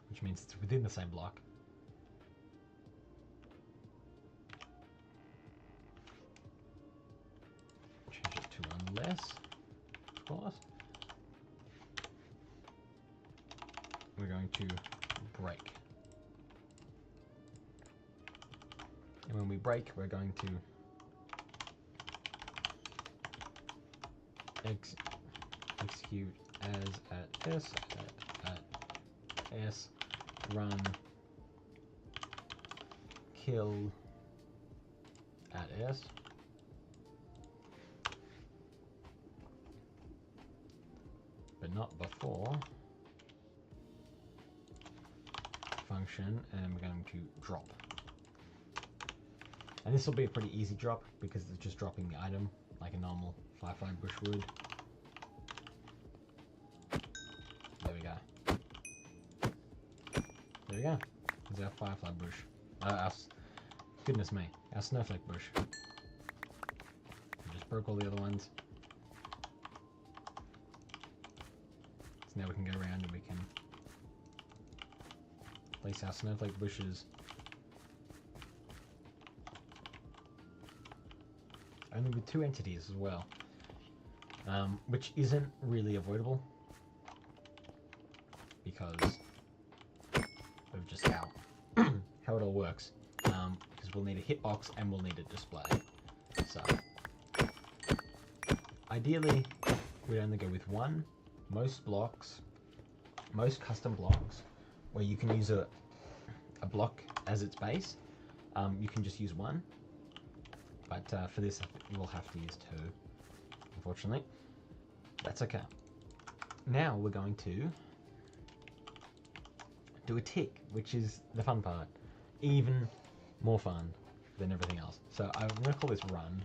which means it's within the same block. Change it to unless, of course. We're going to break. And when we break, we're going to execute as at s, run, kill at s. But not before function, and we're going to drop. And this will be a pretty easy drop because it's just dropping the item like a normal firefly bush would. There we go. There we go. There's our firefly bush. Goodness me, our snowflake bush. We just broke all the other ones. So now we can go around and we can place our snowflake bushes only with 2 entities as well, which isn't really avoidable because of just how it all works. Because we'll need a hitbox and we'll need a display. So ideally, we'd only go with 1. Most blocks, most custom blocks, where you can use a block as its base, you can just use one, but for this you will have to use two, unfortunately. That's okay. Now we're going to do a tick, which is the fun part. Even more fun than everything else. So I'm going to call this run,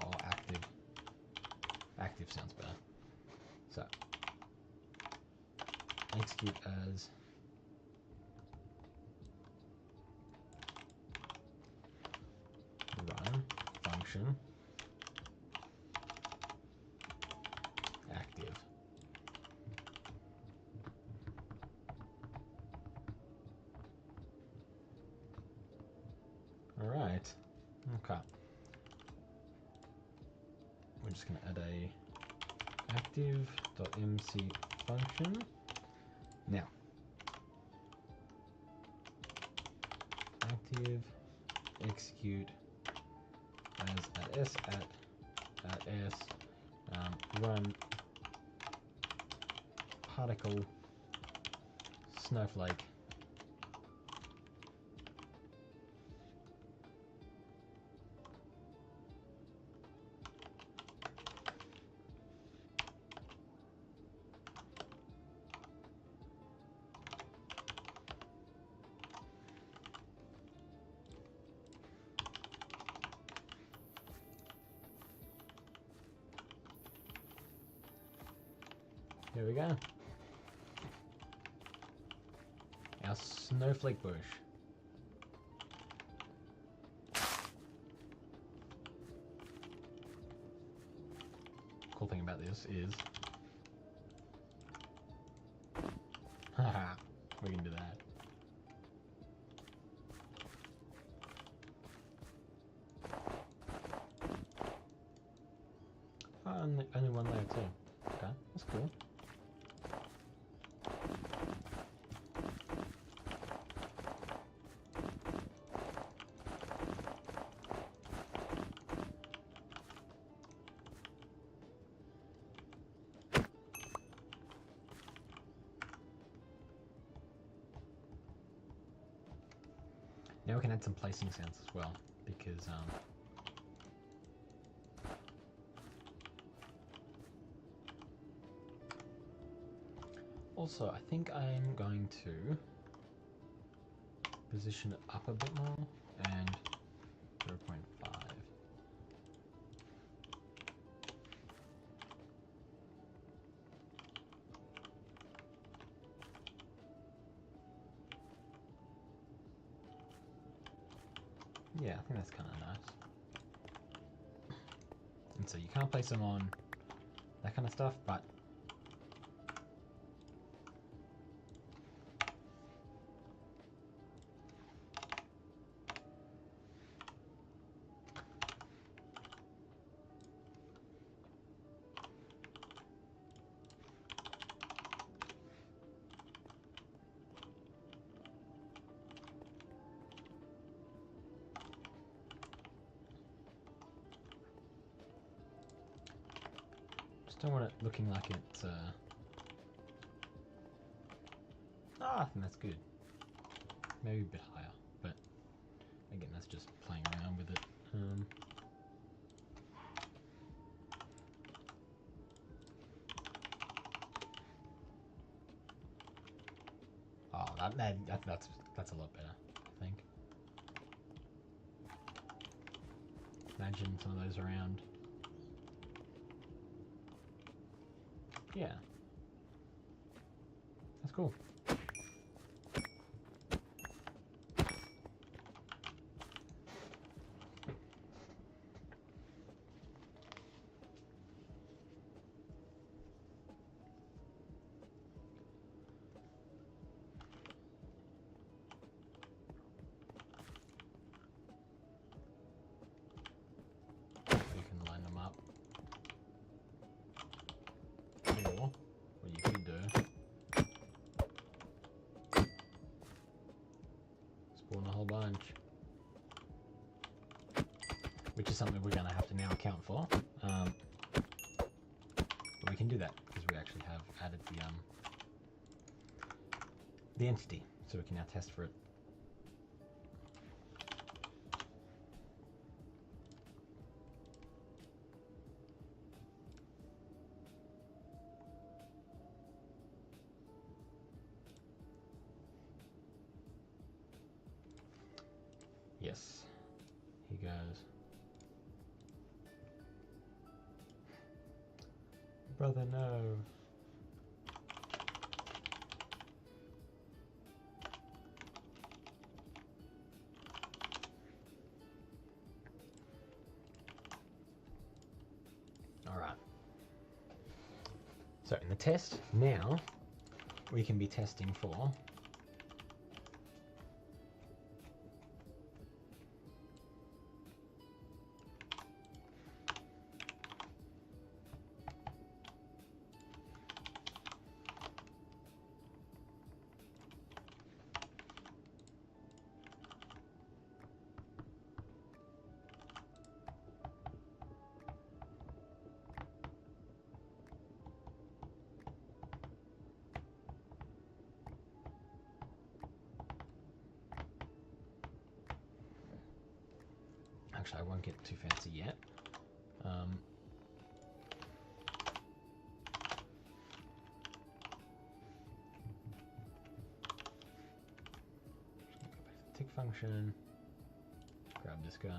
or active. Active sounds better. So execute as run function active. All right. Okay. We're just going to add a active.mc function. Now, active execute as at s at s run particle snowflake Here we go. Our snowflake bush. Cool thing about this is haha, we can do that. Only one layer too. Okay, that's cool. Now we can add some placing sounds as well, because also I think I'm going to position it up a bit more and 0.5. Yeah, I think that's kind of nice. And so you can't place them on that kind of stuff, but don't want it looking like it's I think that's good. Maybe a bit higher, but again, that's just playing around with it. Oh, that's a lot better, I think. Imagine some of those around. Yeah. That's cool. You can line them up. Or what you could do, spawn a whole bunch. Which is something we're going to have to now account for. But we can do that because we actually have added the entity, so we can now test for it Yes. He goes. Brother, no. Alright. So in the test, now we can be testing for actually I won't get too fancy yet. Tick function, grab this guy.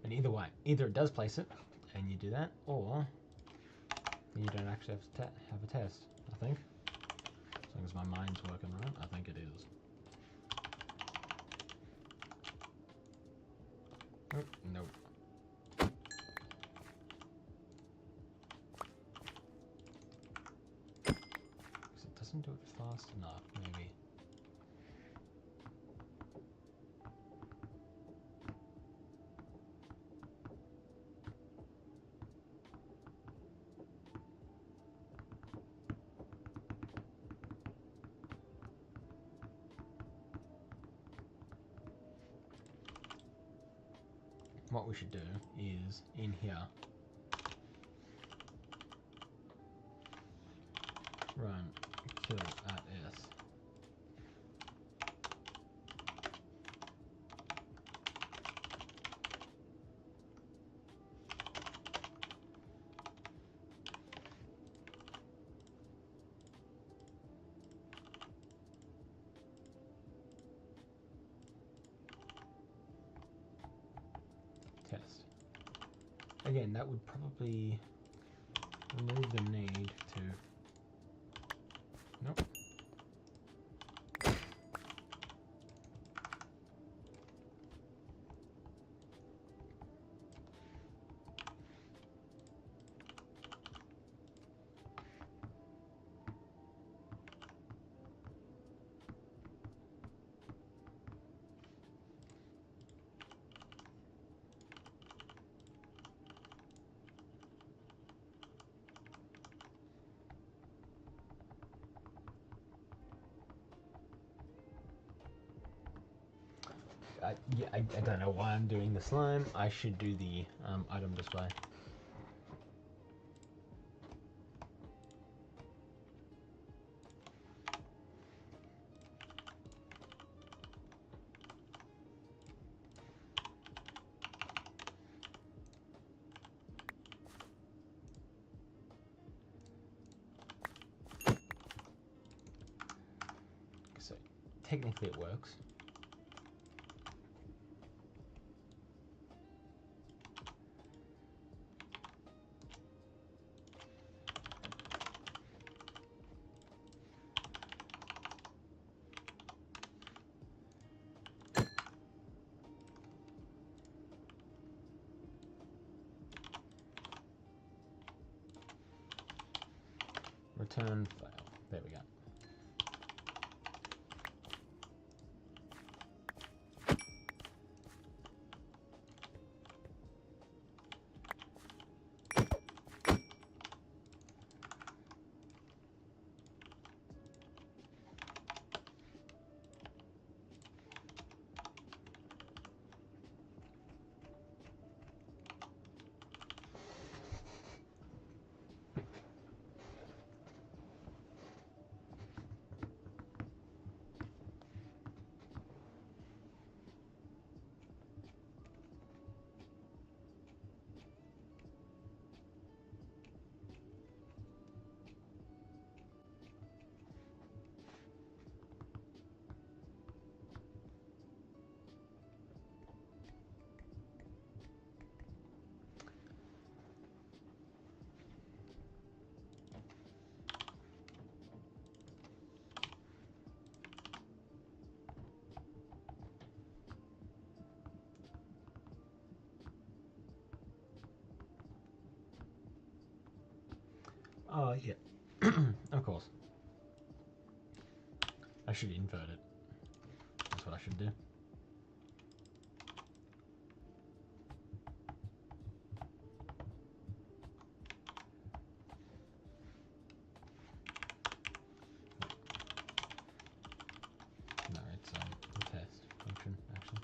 And either way, either it does place it, and you do that, or you don't actually have to have a test, I think. As long as my mind's working right, I think it is. Oh, nope. Because it doesn't do it fast enough, maybe. What we should do is in here run kill at s. Test. Again, that would probably remove the need to. Nope. I don't know why I'm doing the slime. I should do the item display. So technically it works. Return fail. There we go. Oh, yeah. Of course. I should invert it. That's what I should do. No, it's a test function, actually.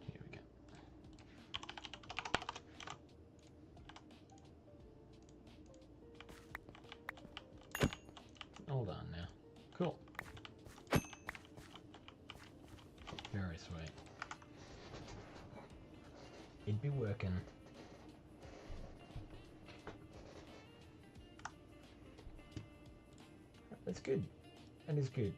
Here we go. All done now. Cool. Very sweet. It'd be working. That's good. That is good.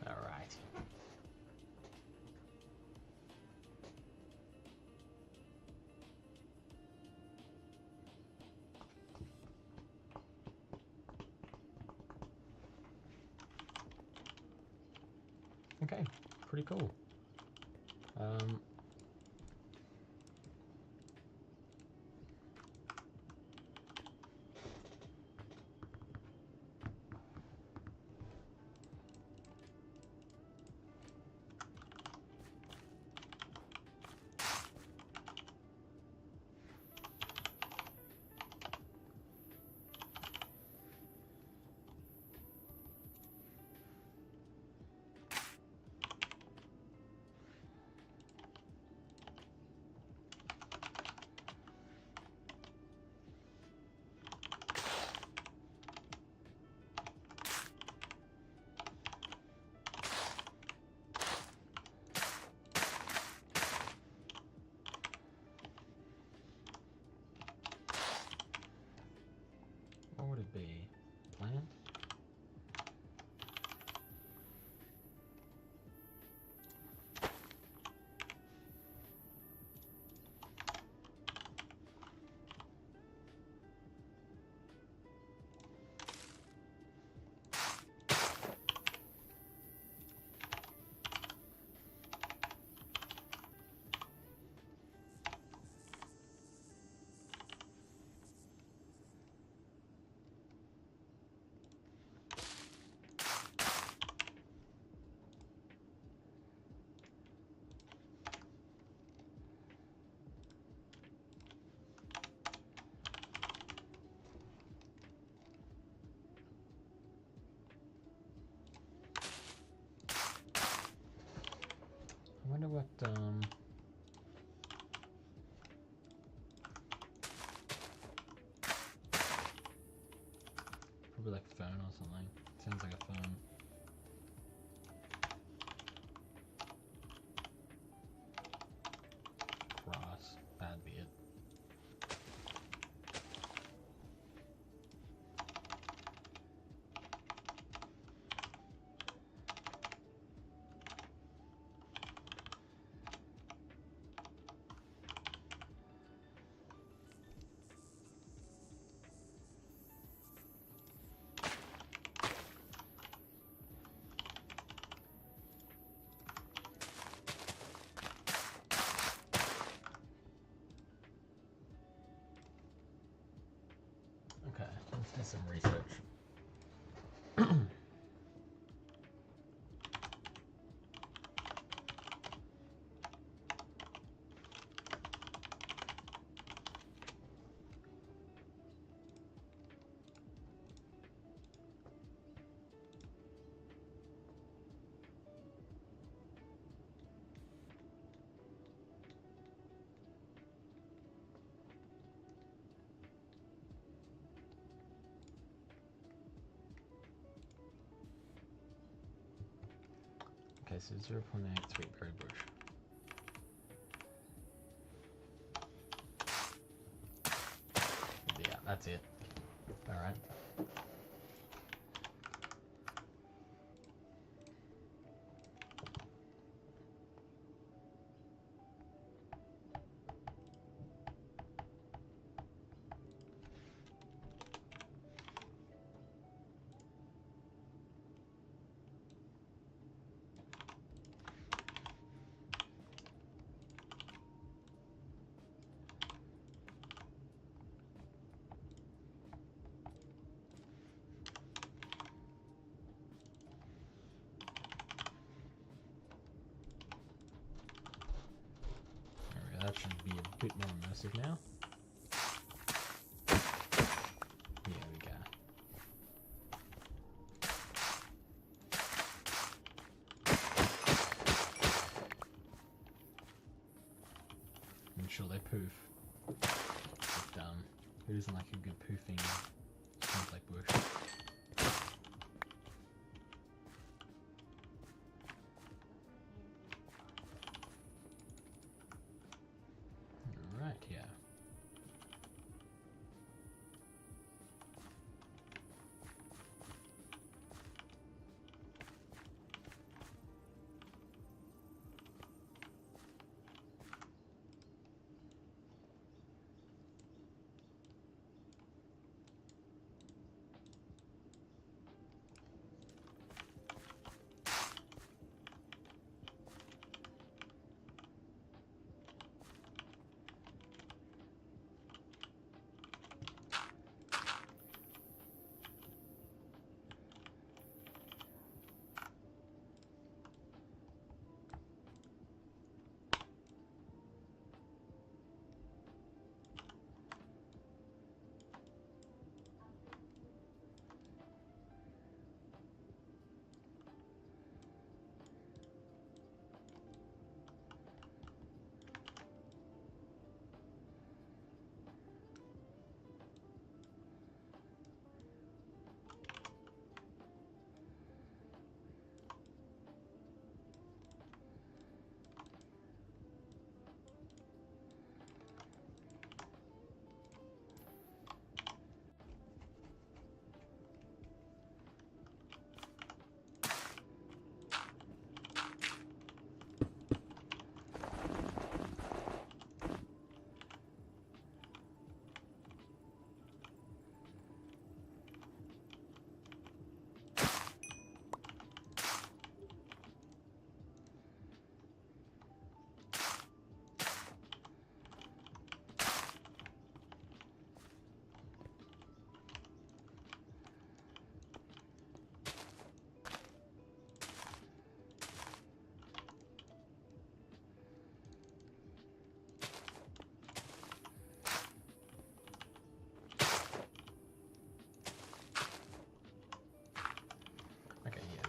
All right. Okay, pretty cool. about probably like phone or something. Sounds like a phone. Grass. That'd be it. Okay, let's do some research. Okay, so 0.83 berry bush. Yeah, that's it. Alright. That should be a bit more immersive now. There we go. I'm sure they poof. But, it isn't like a good poofing snowflake bush. Right, yeah.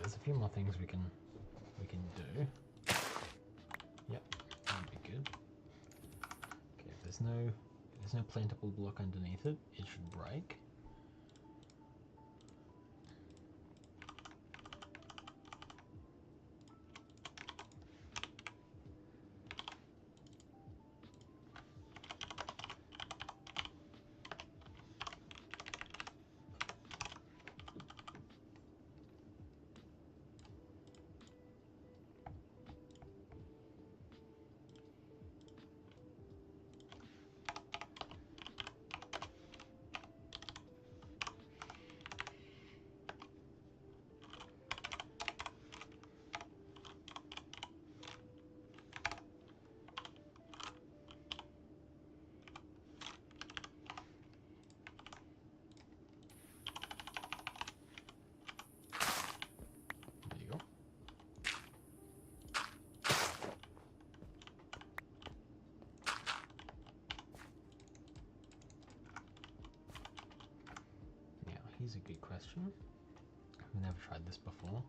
There's a few more things we can do. Yep, that'd be good. Okay, if there's no plantable block underneath it, it should break. Here's a good question. I've never tried this before.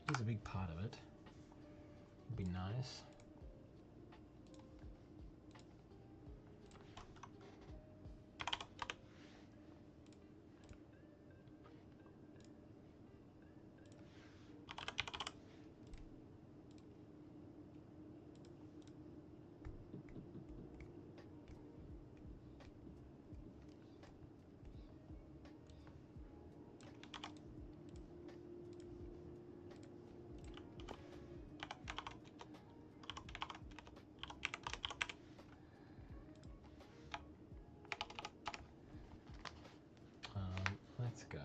It is a big part of it. It'd be nice. Let's go.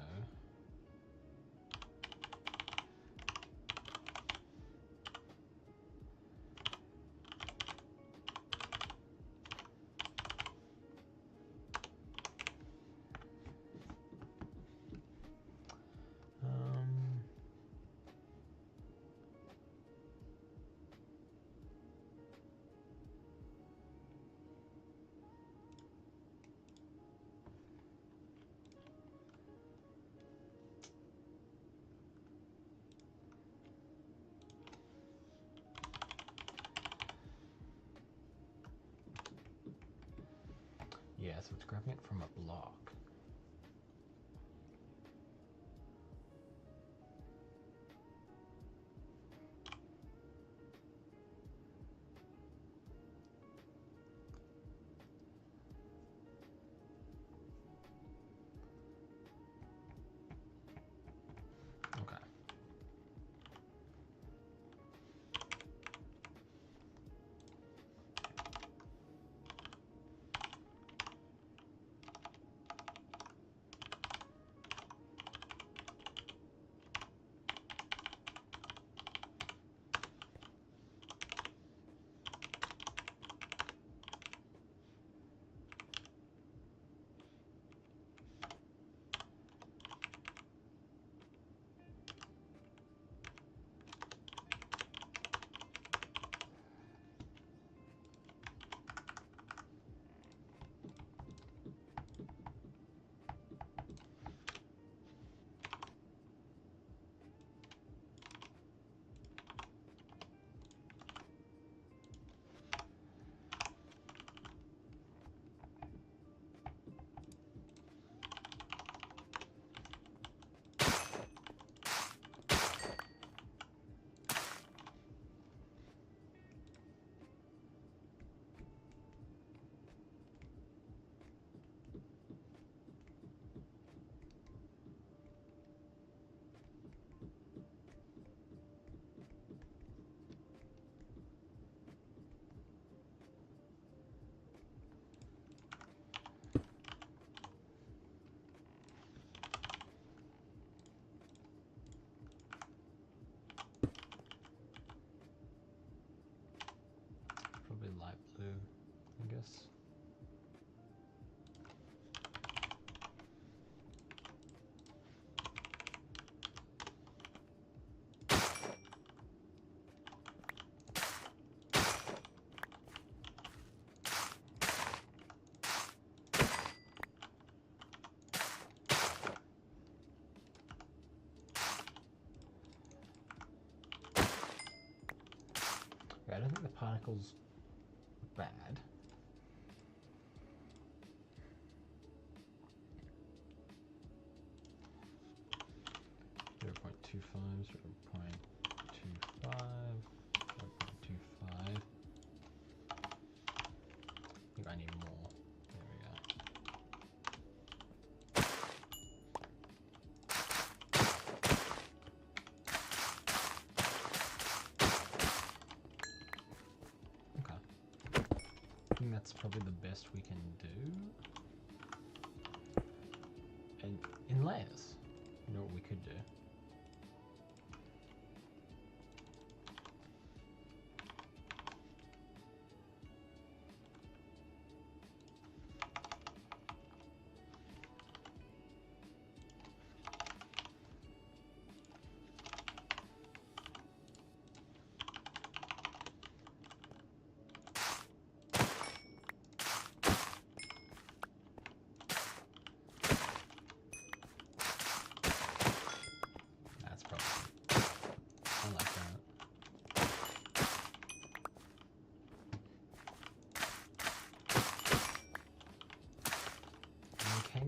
Yeah, so it's grabbing it from a block. Okay. I don't think the particles are bad. Zero point 0.25, 0.25, 0.25. I think I need more. There we go. Okay. I think that's probably the best we can do. And unless, you know what we could do?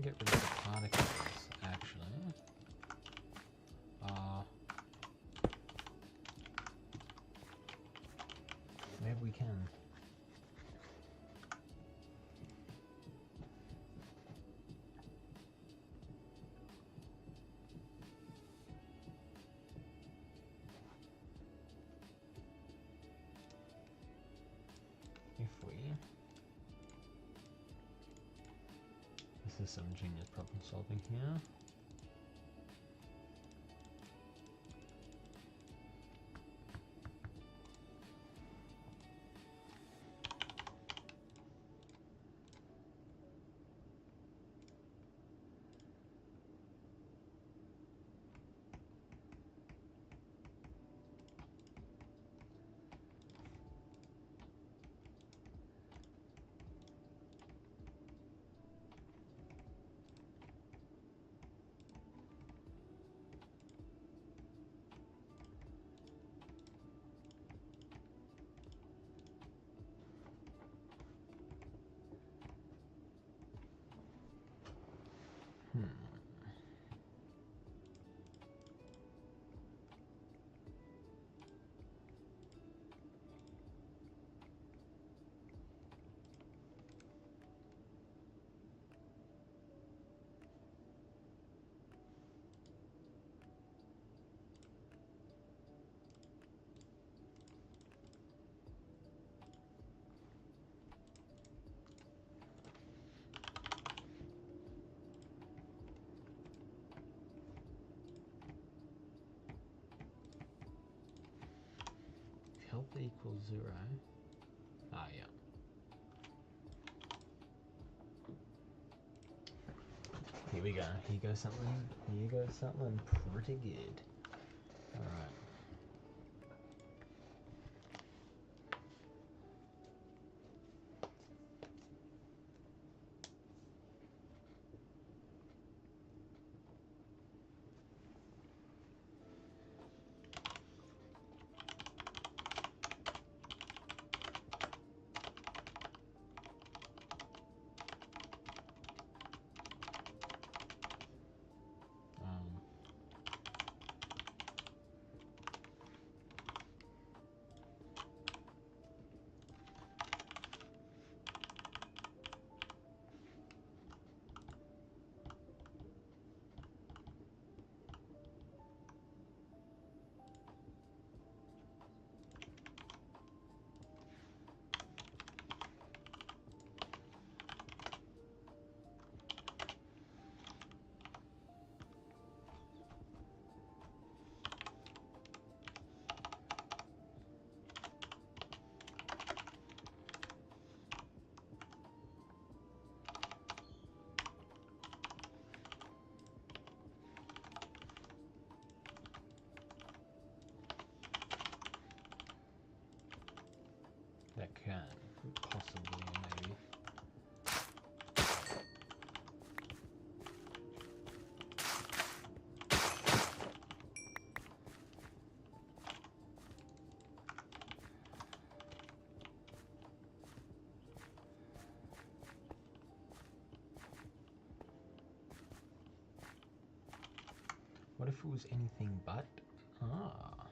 Get rid of the particles, actually. Maybe we can. If we... This is some genius problem solving here. Health equals 0. Ah, yeah. Here we go. Here goes something. Here goes something pretty good. All right. That can possibly, maybe. What if it was anything but? Ah.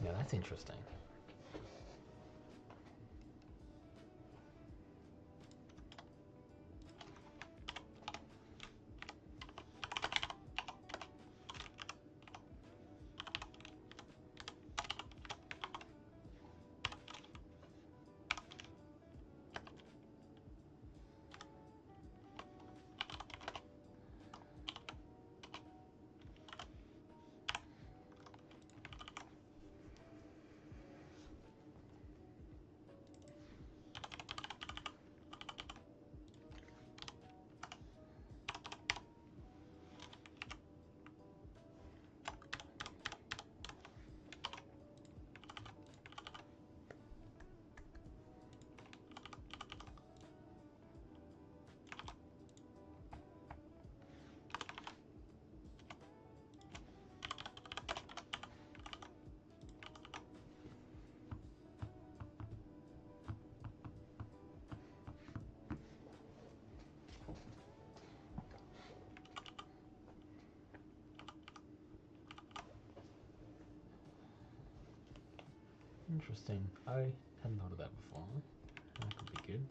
Yeah, that's interesting. Interesting. I hadn't thought of that before. That could be good.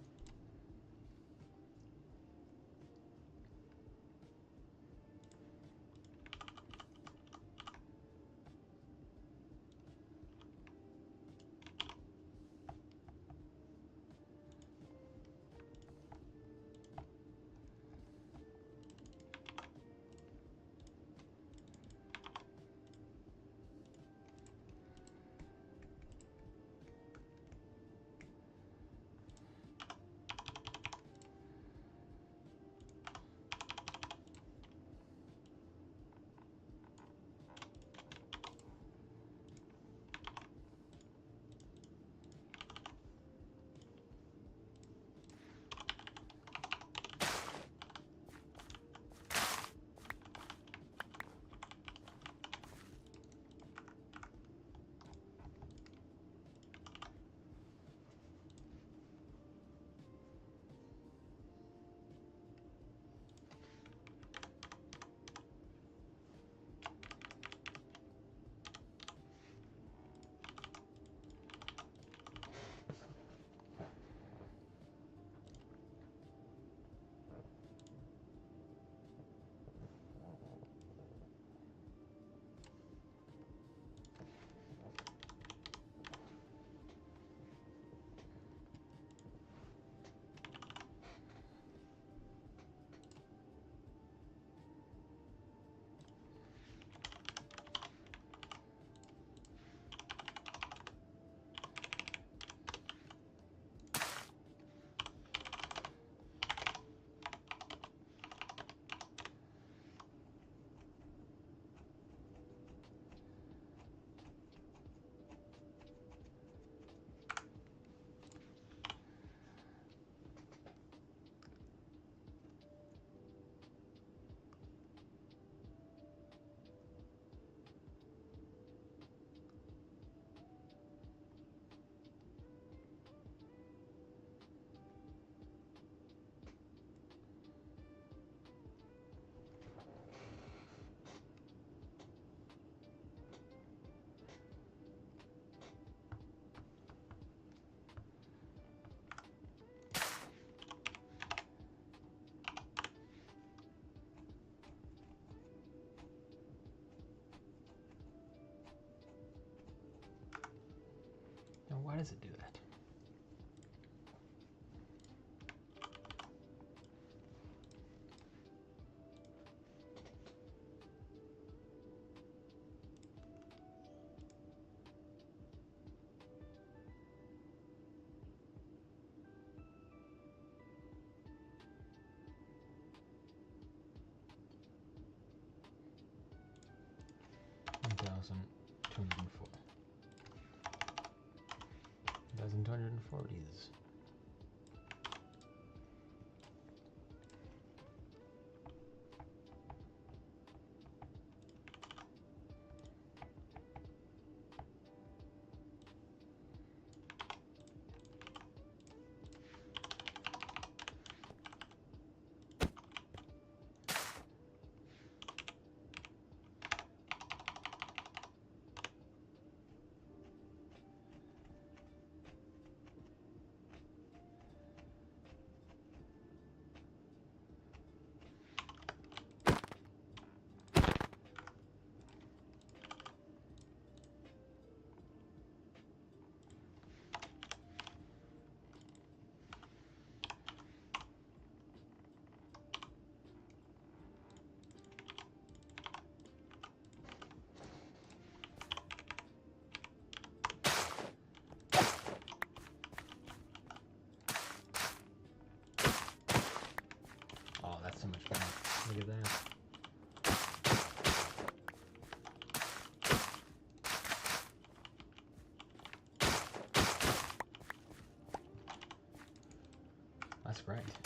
Now, why does it do that? $1,204. 1,204 it is. Great.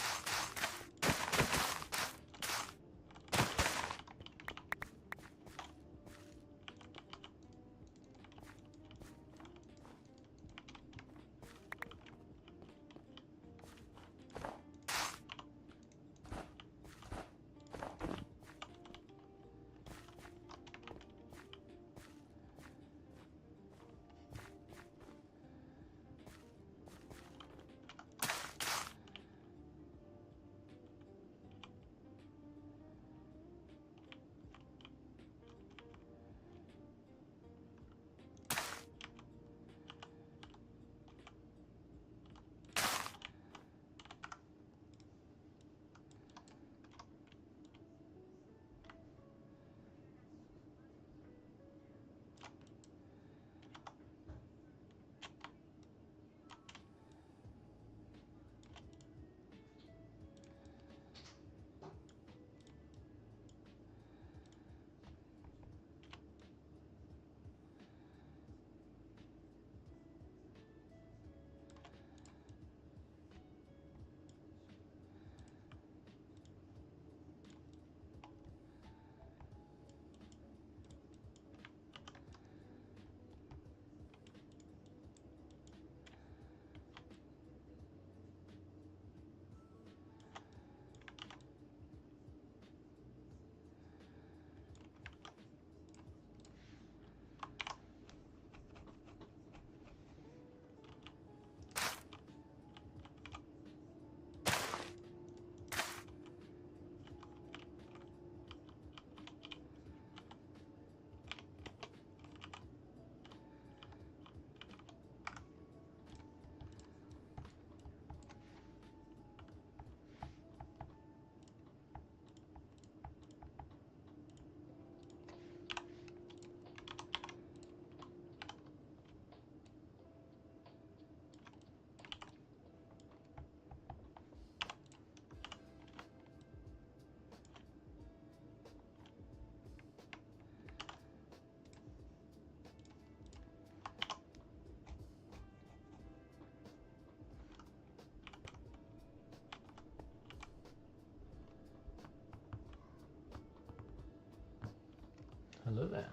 Hello there.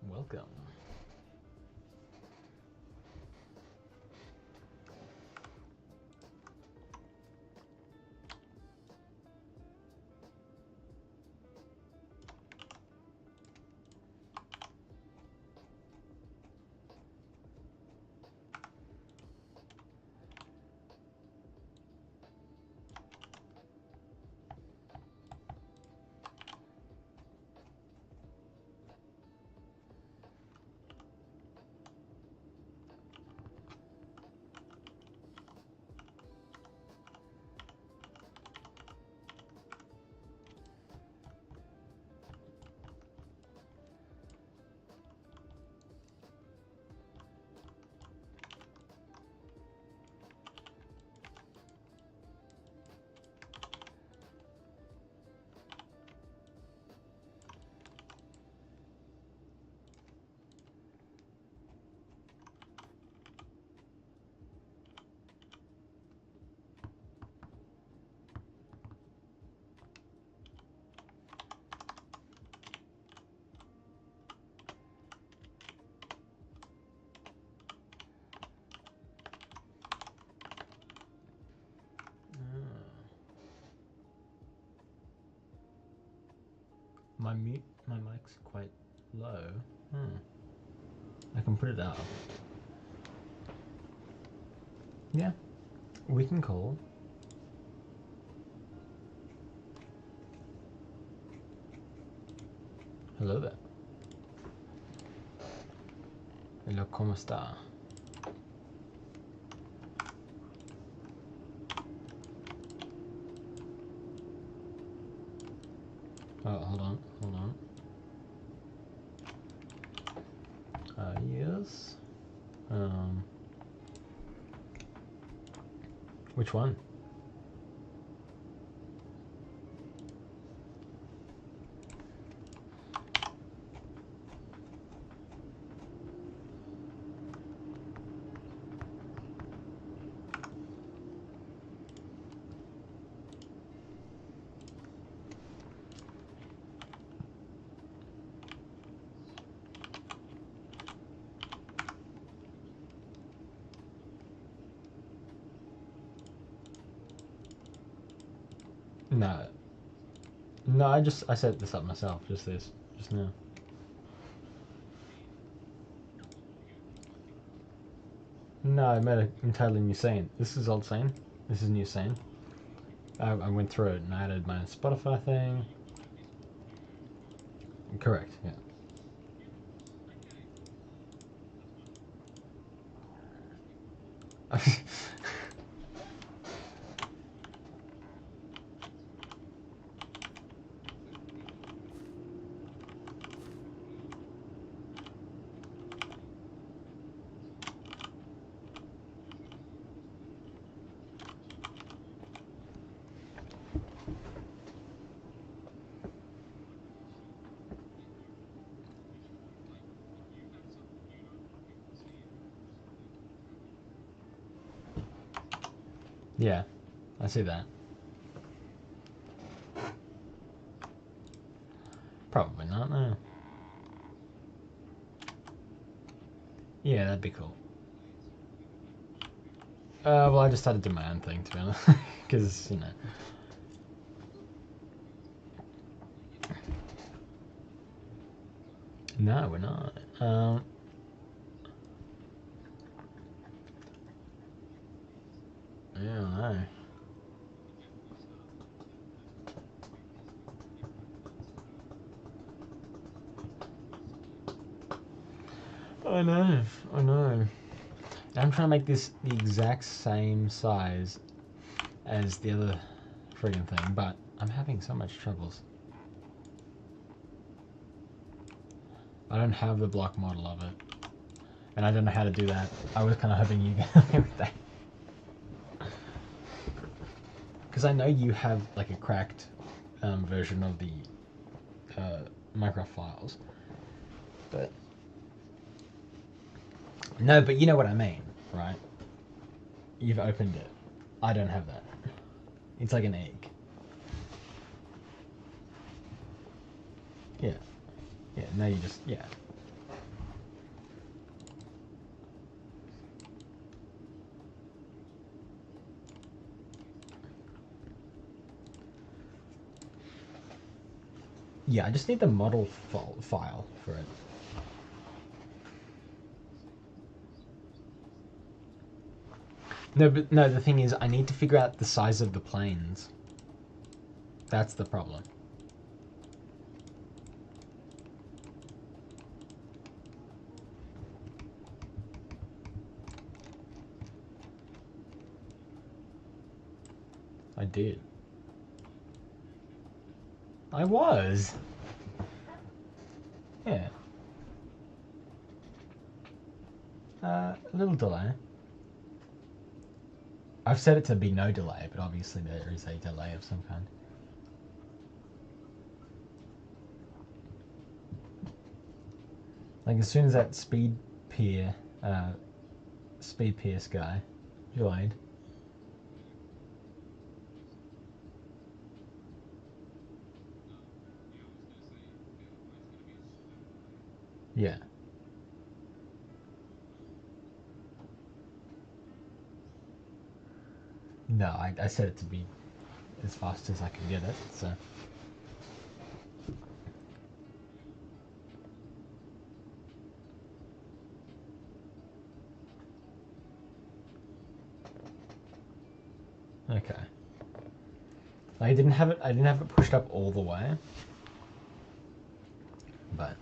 Welcome. My mic's quite low. I can put it up. Yeah, we can call. Hello there. Hello, ¿cómo está? Oh, hold on. Yes. Which one? No. No, I set this up myself, just now. No, I made an entirely new scene. This is old scene. This is new scene. I went through it and I added my Spotify thing. Correct, yeah. Yeah, I see that. Probably not, no. Yeah, that'd be cool. Well, I just started doing my own thing, to be honest. Because, you know. No, we're not. Yeah, I know. I know, I know. I'm trying to make this the exact same size as the other friggin' thing, but I'm having so much troubles. I don't have the block model of it, and I don't know how to do that. I was kind of hoping you could help me with that. Because I know you have like a cracked version of the Minecraft files, but no, but you know what I mean, right? You've opened it. I don't have that. It's like an egg. Yeah. Yeah, now you just, yeah. Yeah, I just need the model file for it. No, but no, the thing is, I need to figure out the size of the planes. That's the problem. I did. I was. Yeah. A little delay. I've set it to be no delay, but obviously there is a delay of some kind. Like as soon as that speed pierce guy joined. Yeah. No, I set it to be as fast as I could get it, so. Okay. I didn't have it pushed up all the way. But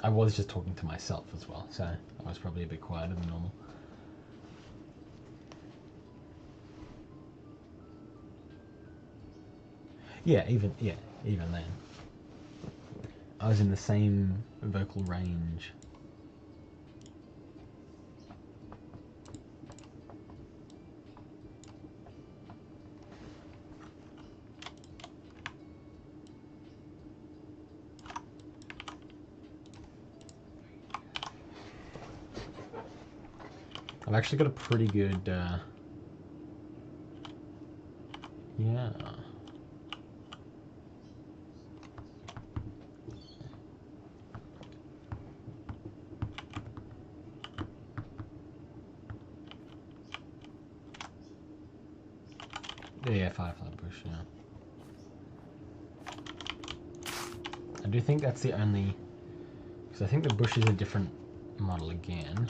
I was just talking to myself as well, so I was probably a bit quieter than normal. Yeah, even then. I was in the same vocal range. I've actually got a pretty good, yeah. Yeah, firefly bush, yeah. I do think that's the only... Because I think the bush is a different model again.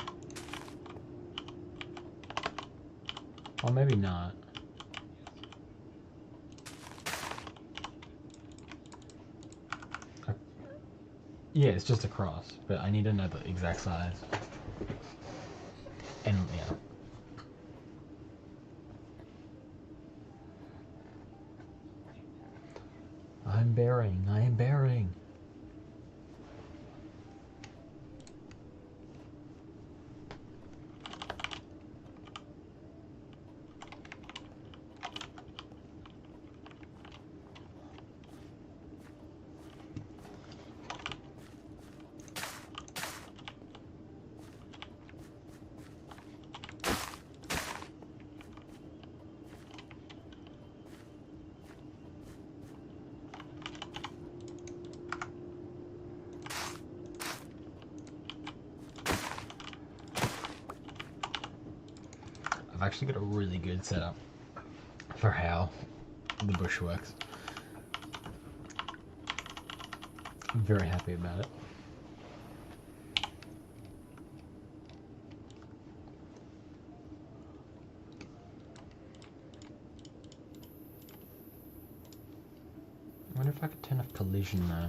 Or maybe not. Yeah, it's just a cross, but I need to know the exact size. And yeah. I'm burying, I am burying. I've actually got a really good setup for how the bush works. I'm very happy about it. I wonder if I could turn off collision though.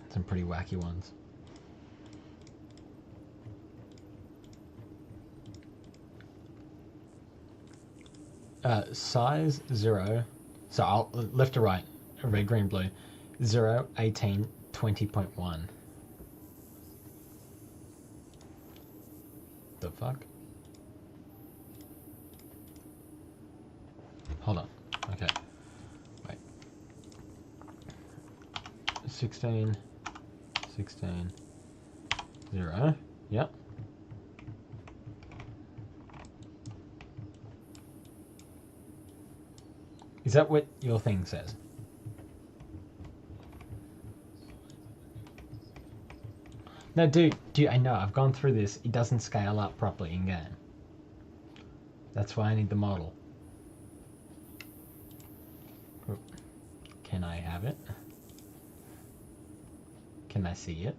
Some pretty wacky ones. Size 0. So I'll left to right, red, green, blue. 0, 18, 20.1. The fuck? Hold on. Okay. Wait. 16, 16, 0. Yep. Is that what your thing says? No, dude, I know. I've gone through this. It doesn't scale up properly in game. That's why I need the model. Can I have it? Can I see it?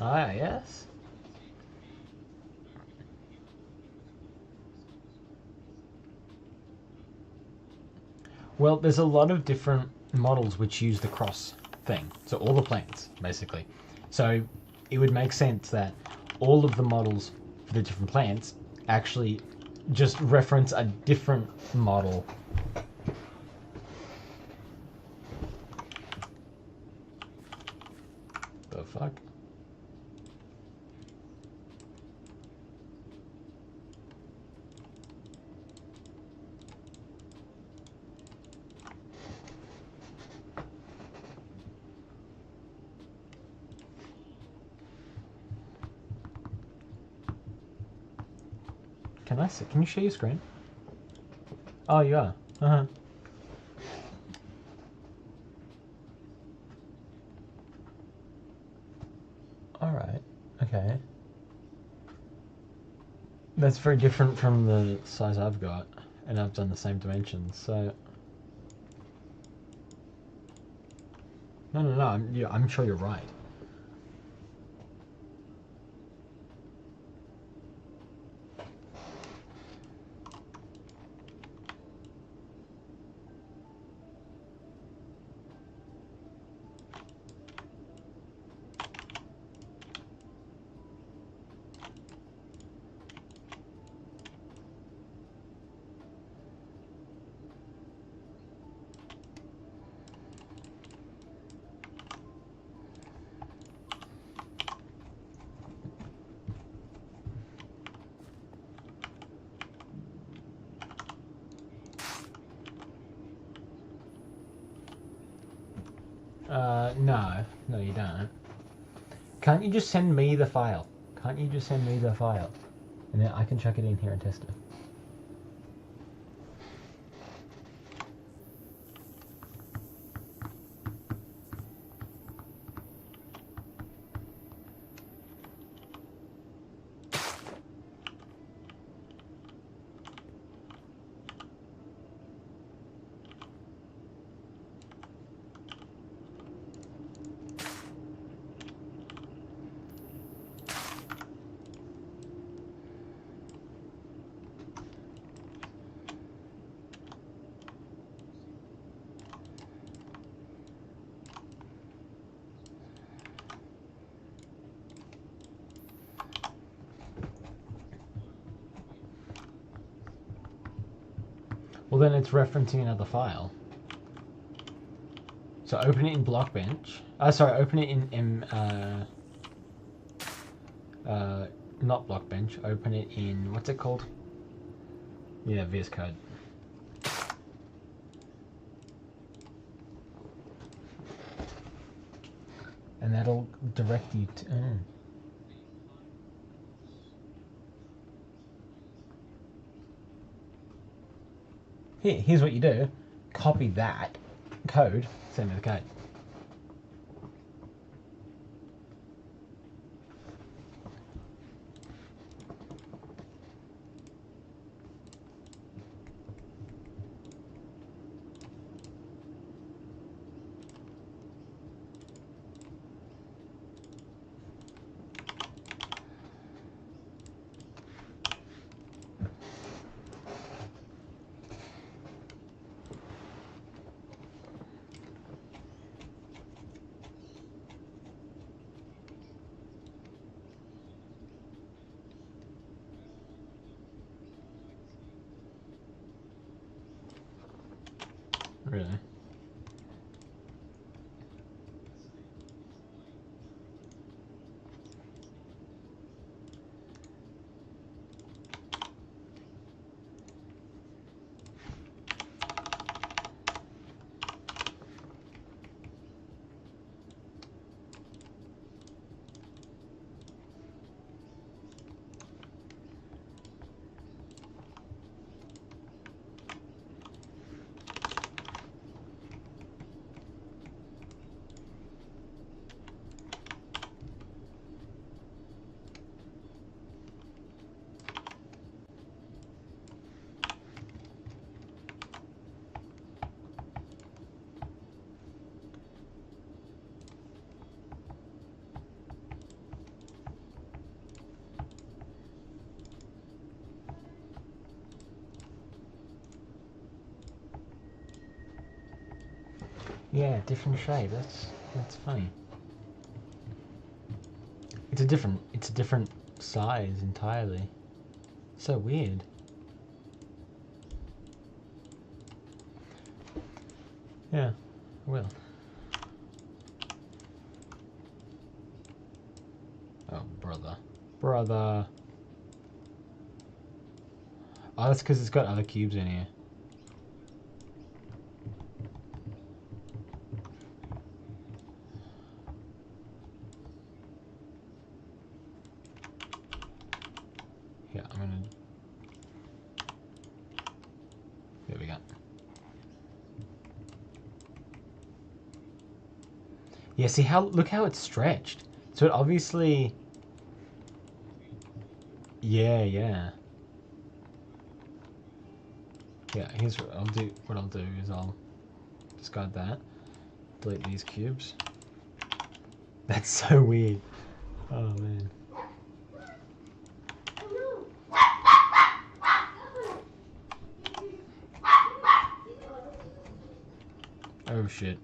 Ah, yes. Well, there's a lot of different models which use the cross thing. So all the plants, basically. So it would make sense that all of the models for the different plants actually just reference a different model. The fuck? Can I see? Can you share your screen? Oh, you are. Uh-huh. Alright. Okay. That's very different from the size I've got. And I've done the same dimensions, so... No. I'm sure you're right. No, you don't. Can't you just send me the file? Can't you just send me the file? And then I can chuck it in here and test it. Well, then it's referencing another file. So open it in Blockbench. Sorry, open it in not Blockbench. Open it in, what's it called? Yeah, VS Code. And that'll direct you to... Here's what you do. Copy that code, send me the code. Really? Yeah, different shape. That's funny. It's a different size entirely. So weird. Yeah, well. Oh, brother. Brother. Oh, that's because it's got other cubes in here. Yeah, I'm gonna... There we go. Yeah, see how... Look how it's stretched. So it obviously... Yeah, yeah. Yeah, here's what I'll do. What I'll do is I'll discard that. Delete these cubes. That's so weird. Oh, man. Oh, shit.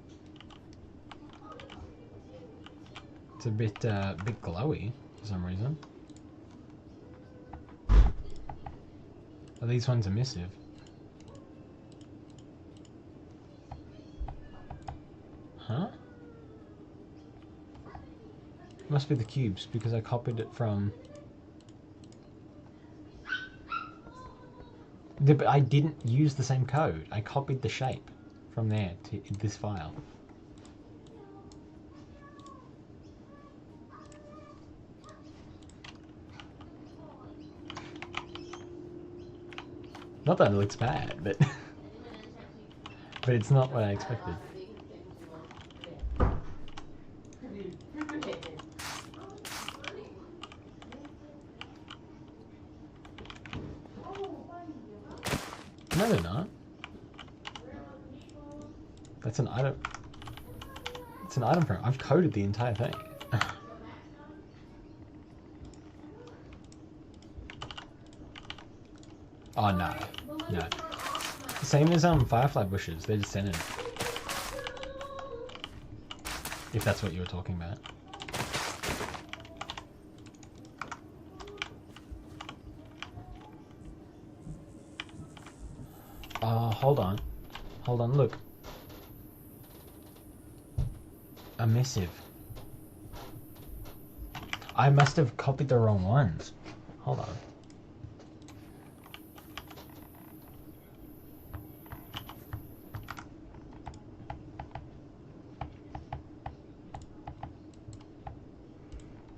It's a bit glowy for some reason. Are these ones emissive? Huh? Must be the cubes because I copied it from... But I didn't use the same code. I copied the shape from there to this file. Not that it looks bad, but but it's not what I expected. No, they're not. That's an item. It's an item frame. I've coded the entire thing. Oh no, no. Same as firefly bushes. They're just centered. If that's what you were talking about. Oh, hold on. Hold on, look. Emissive. I must have copied the wrong ones. Hold on.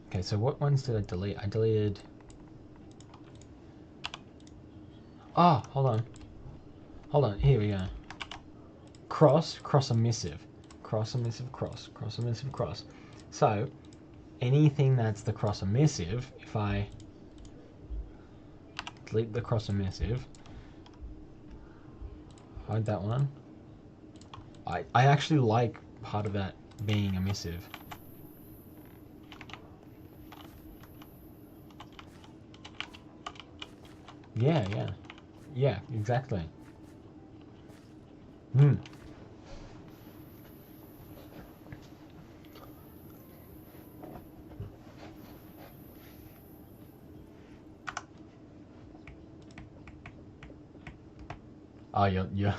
Okay, so what ones did I delete? I deleted... Oh, hold on. Hold on, here we go. Cross emissive. Cross emissive, cross emissive, cross. So, anything that's the cross emissive, if I delete the cross emissive, hide that one. I actually like part of that being emissive. Yeah, yeah. Yeah, exactly. Hmm. Oh, you're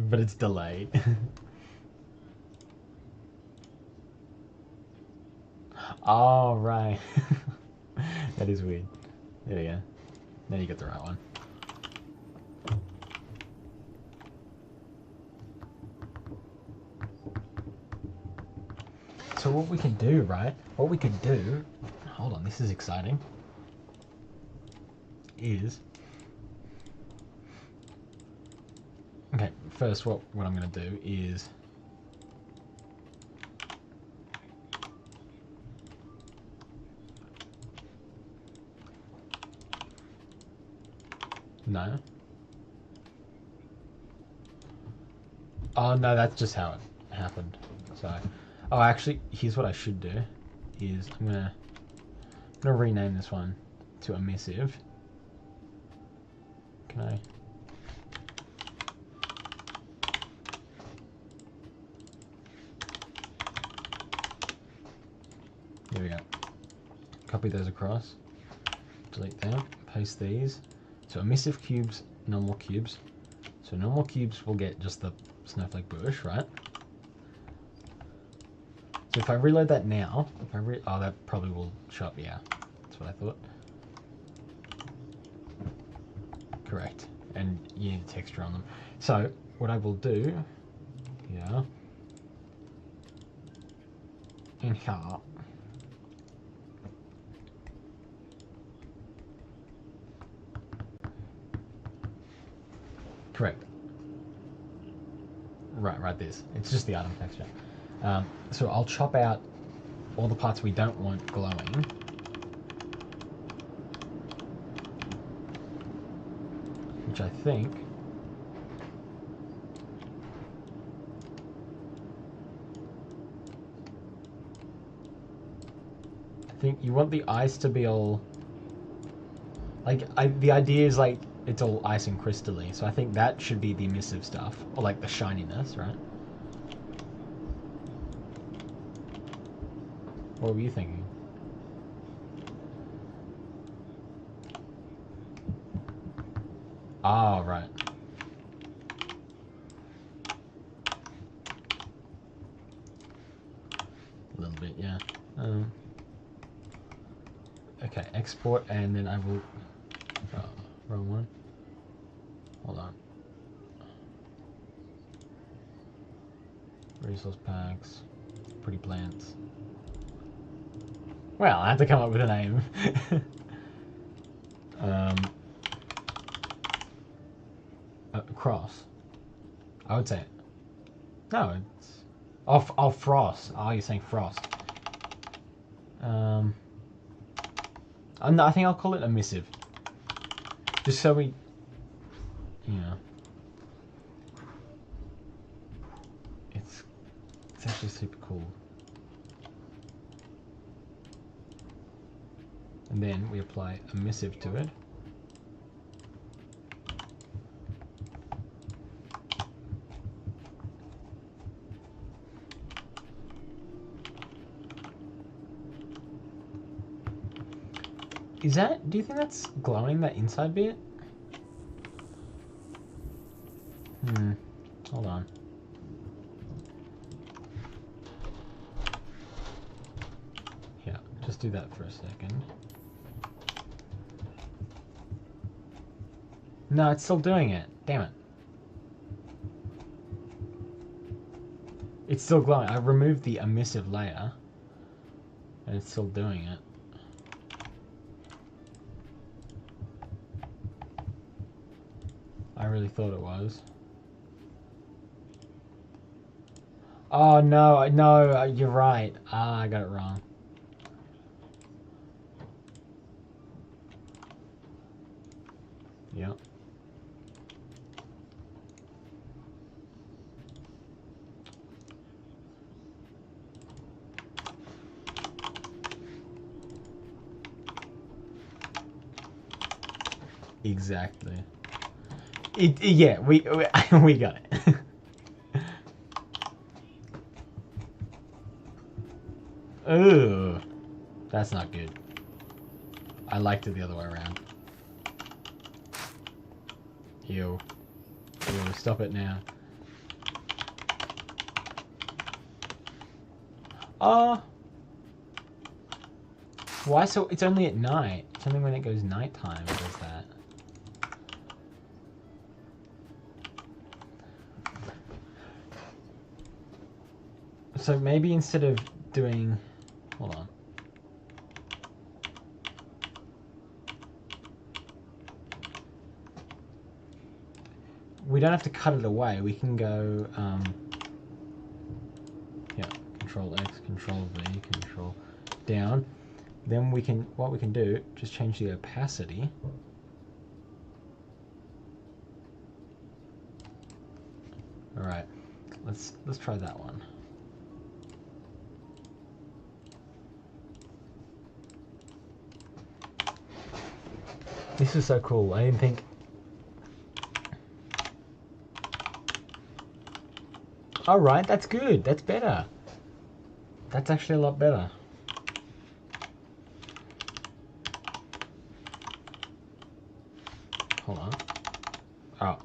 but it's delayed. Oh, right. That is weird. There we go. Now you got the right one. So what we could do, right? What we could do... Hold on, this is exciting. Is... Okay, first what I'm going to do is... No. Oh, no, that's just how it happened. So... Oh, actually, here's what I should do. Is I'm gonna rename this one to emissive. Can I? There we go. Copy those across. Delete them. Paste these. So emissive cubes, normal cubes. So normal cubes will get just the snowflake bush, right? So if I reload that now, oh, that probably will show up. Yeah, that's what I thought. Correct. And you need a texture on them. So what I will do, yeah, in here, correct. Right, this. It's just the item texture. So I'll chop out all the parts we don't want glowing. Which I think... you want the ice to be all... Like, the idea is like, it's all ice and crystally. So I think that should be the emissive stuff. Or like the shininess, right? What were you thinking? Ah, right. A little bit, yeah. Okay, export, and then I will... Oh, wrong one. Hold on. Resource packs. Pretty plants. Well, I have to come up with a name. Cross. I would say it. No, it's... Oh, frost. Oh, you're saying frost. No, I think I'll call it emissive. Just so we... You know. It's actually super cool. And then we apply emissive to it. Is that... Do you think that's glowing, that inside bit? Hold on. Yeah, just do that for a second. No, it's still doing it. Damn it. It's still glowing. I removed the emissive layer. And it's still doing it. I really thought it was. Oh no, no, you're right. Ah, I got it wrong. Yep. Exactly. Yeah, we we got it. Ooh, that's not good. I liked it the other way around. Ew. Ew, stop it now. Why so? It's only at night. It's only when it goes nighttime it does that. So maybe instead of doing... Hold on. We don't have to cut it away. We can go... yeah, Control X, Control V, Control down. Then we can... What we can do, just change the opacity. Alright. Let's try that one. This is so cool. I didn't think Alright, that's good. That's better. That's actually a lot better. Hold on. Oh.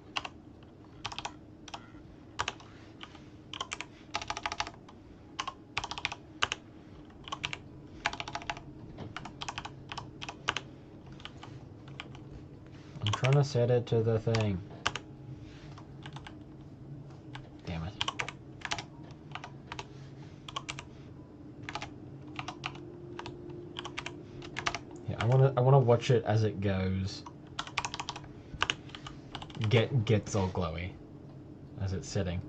I'm trying to set it to the thing. Damn it. Yeah, I wanna watch it as it goes. Gets all glowy as it's setting.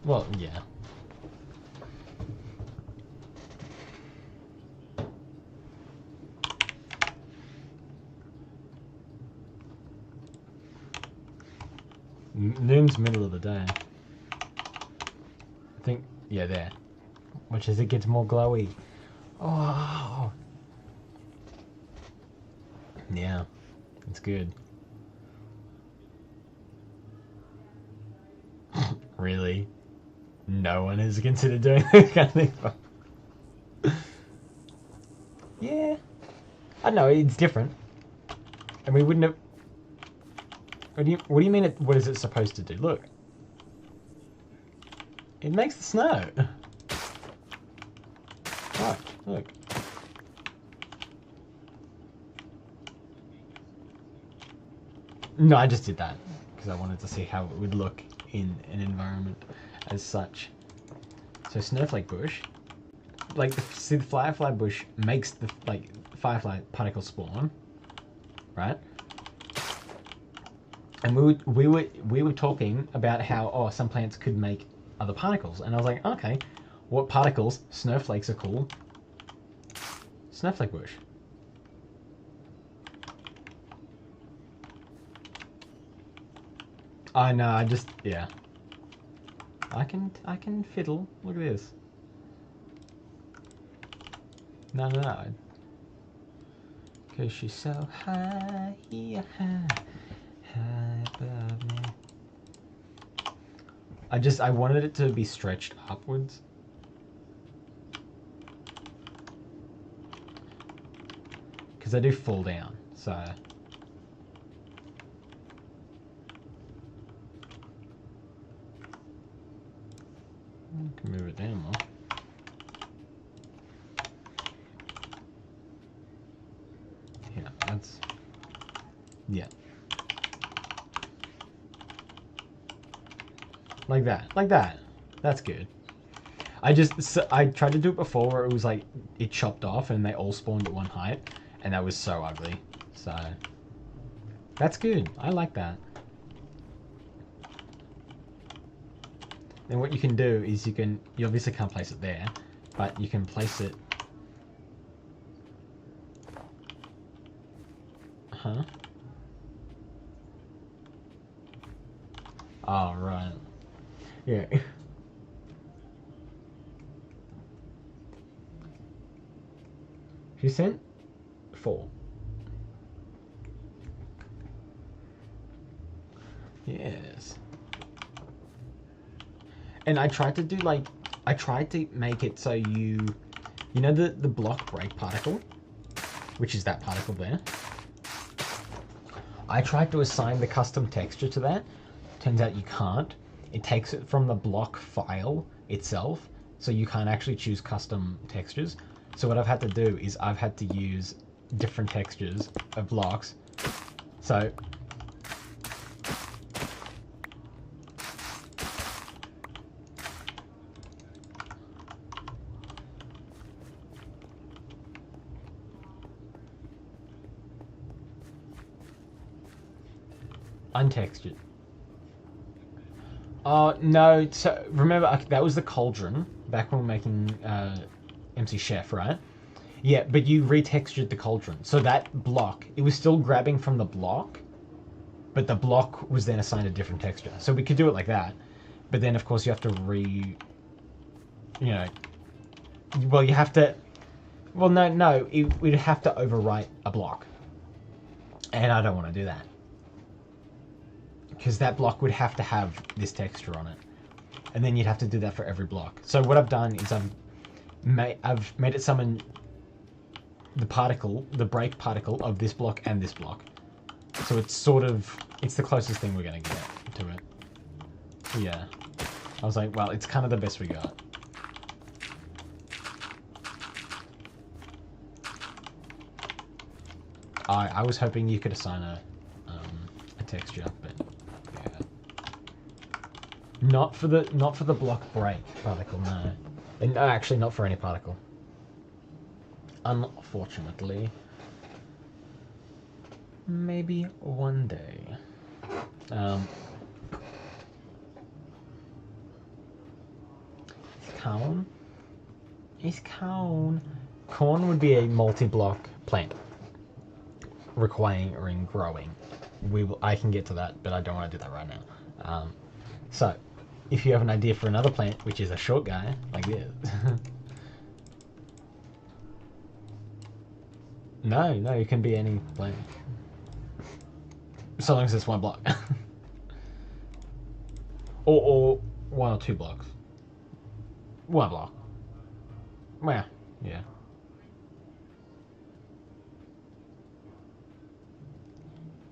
Well, yeah. Noon's middle of the day. I think, yeah, there. Which as it gets more glowy. Oh. Yeah, it's good. Really? No one has considered doing that kind of thing. Yeah. I know, it's different. And we wouldn't have... What do you mean, what is it supposed to do? Look. It makes the snow. Right, look. No, I just did that because I wanted to see how it would look in an environment as such. So snowflake bush, like see the firefly bush makes the firefly particle spawn, right? And we were talking about how some plants could make other particles, and I was like, okay, what particles? Snowflakes are cool. Snowflake bush. I know. I just yeah. I can fiddle. Look at this. No. Cause she's so high, high above me. I wanted it to be stretched upwards. Cause they do fall down, so. I can move it down more. Yeah, that's... Yeah. Like that. Like that. That's good. I tried to do it before where it was like, it chopped off and they all spawned at one height. And that was so ugly. So... That's good. I like that. Then what you can do is you obviously can't place it there, but you can place it... Huh? Oh, right. Yeah. She sent 4. Yes. And I tried to do I tried to make it so you know the block break particle, which is that particle there. I tried to assign the custom texture to that. Turns out you can't. It takes it from the block file itself, so you can't actually choose custom textures. So what I've had to do is I've had to use different textures of blocks. So untextured. No, so remember that was the cauldron back when we were making MC Chef, right? Yeah, but you retextured the cauldron. So that block, it was still grabbing from the block, but the block was then assigned a different texture. So we could do it like that, but then of course you have to well, you have to, well, no, we'd have to overwrite a block. And I don't want to do that. because that block would have to have this texture on it, and then you'd have to do that for every block. So what I've done is I've made it summon the break particle of this block and this block. So it's it's the closest thing we're gonna get to it. Yeah, I was like, well, it's kind of the best we got. I was hoping you could assign a texture, but yeah. Not for the block break particle, no. And actually not for any particle. Unfortunately. Maybe one day. Corn? Is corn? Corn would be a multi-block plant requiring growing. I can get to that, but I don't want to do that right now. So, if you have an idea for another plant, which is a short guy, like this. No, it can be any plant. So long as it's one block. or one or two blocks. One block. Well, yeah.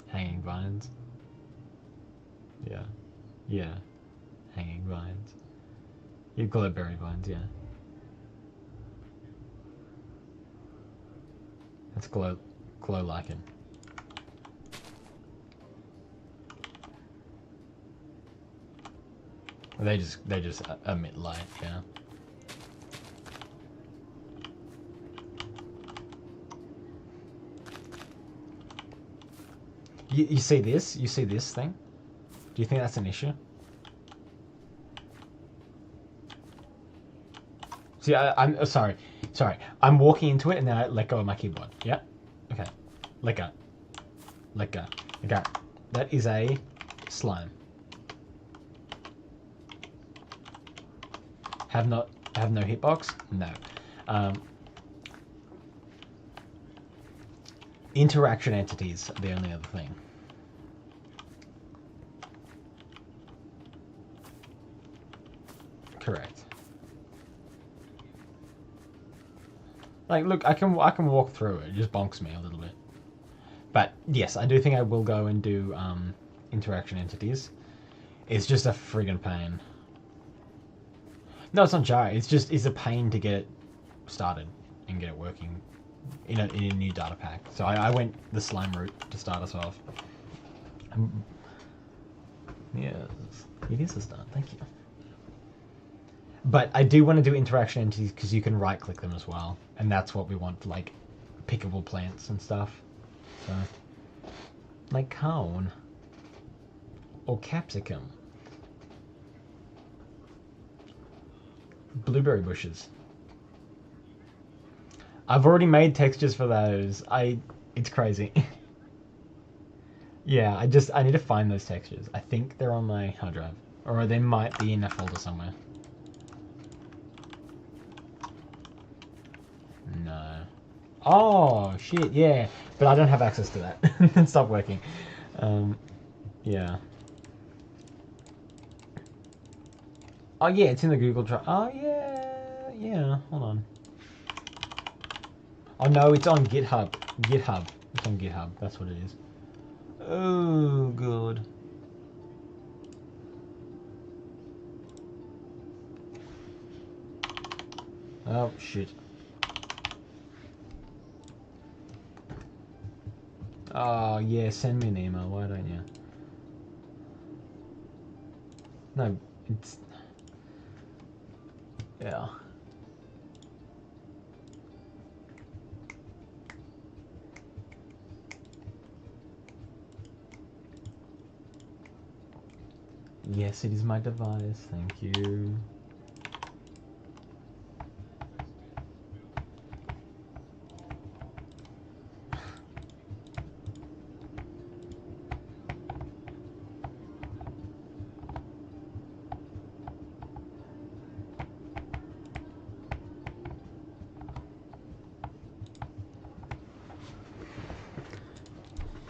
Hanging vines. Yeah. Hanging vines. You glowberry vines, yeah. That's glow lichen. They just emit light, yeah. You see this? You see this thing? Do you think that's an issue? See, I'm sorry. I'm walking into it and then I let go of my keyboard. Yeah? Okay. Let go. Okay. That is a slime. Have no hitbox? No. Interaction entities are the only other thing. Correct. Like, look, I can walk through it. It just bonks me a little bit. But yes, I do think I will go and do interaction entities. It's just a friggin' pain. No, it's not jar. It's a pain to get it started and get it working in a new data pack. So I went the slime route to start us off. Yeah, it is a start. Thank you. But I do want to do interaction entities because you can right click them as well, and that's what we want, like pickable plants and stuff. So, like cone or capsicum, blueberry bushes. I've already made textures for those. It's crazy. Yeah, I need to find those textures. I think they're on my hard drive, or they might be in a folder somewhere. No. Oh shit, yeah, but I don't have access to that. It stopped working. Yeah. Oh yeah, it's in the Google Drive. Oh yeah. Hold on. Oh no, it's on GitHub. It's on GitHub. That's what it is. Oh god. Oh shit. Oh yeah, send me an email. Why don't you? No, it's yeah. Yes, it is my device. Thank you.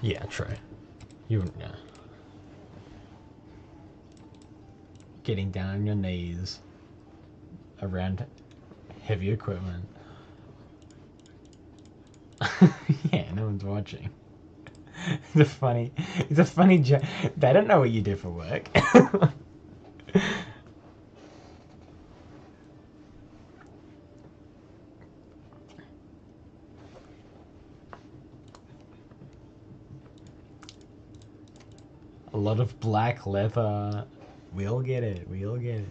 Yeah, true. You yeah. Getting down on your knees around heavy equipment. Yeah, no one's watching. It's a funny joke. They don't know what you do for work. A lot of black leather. We'll get it. We'll get it.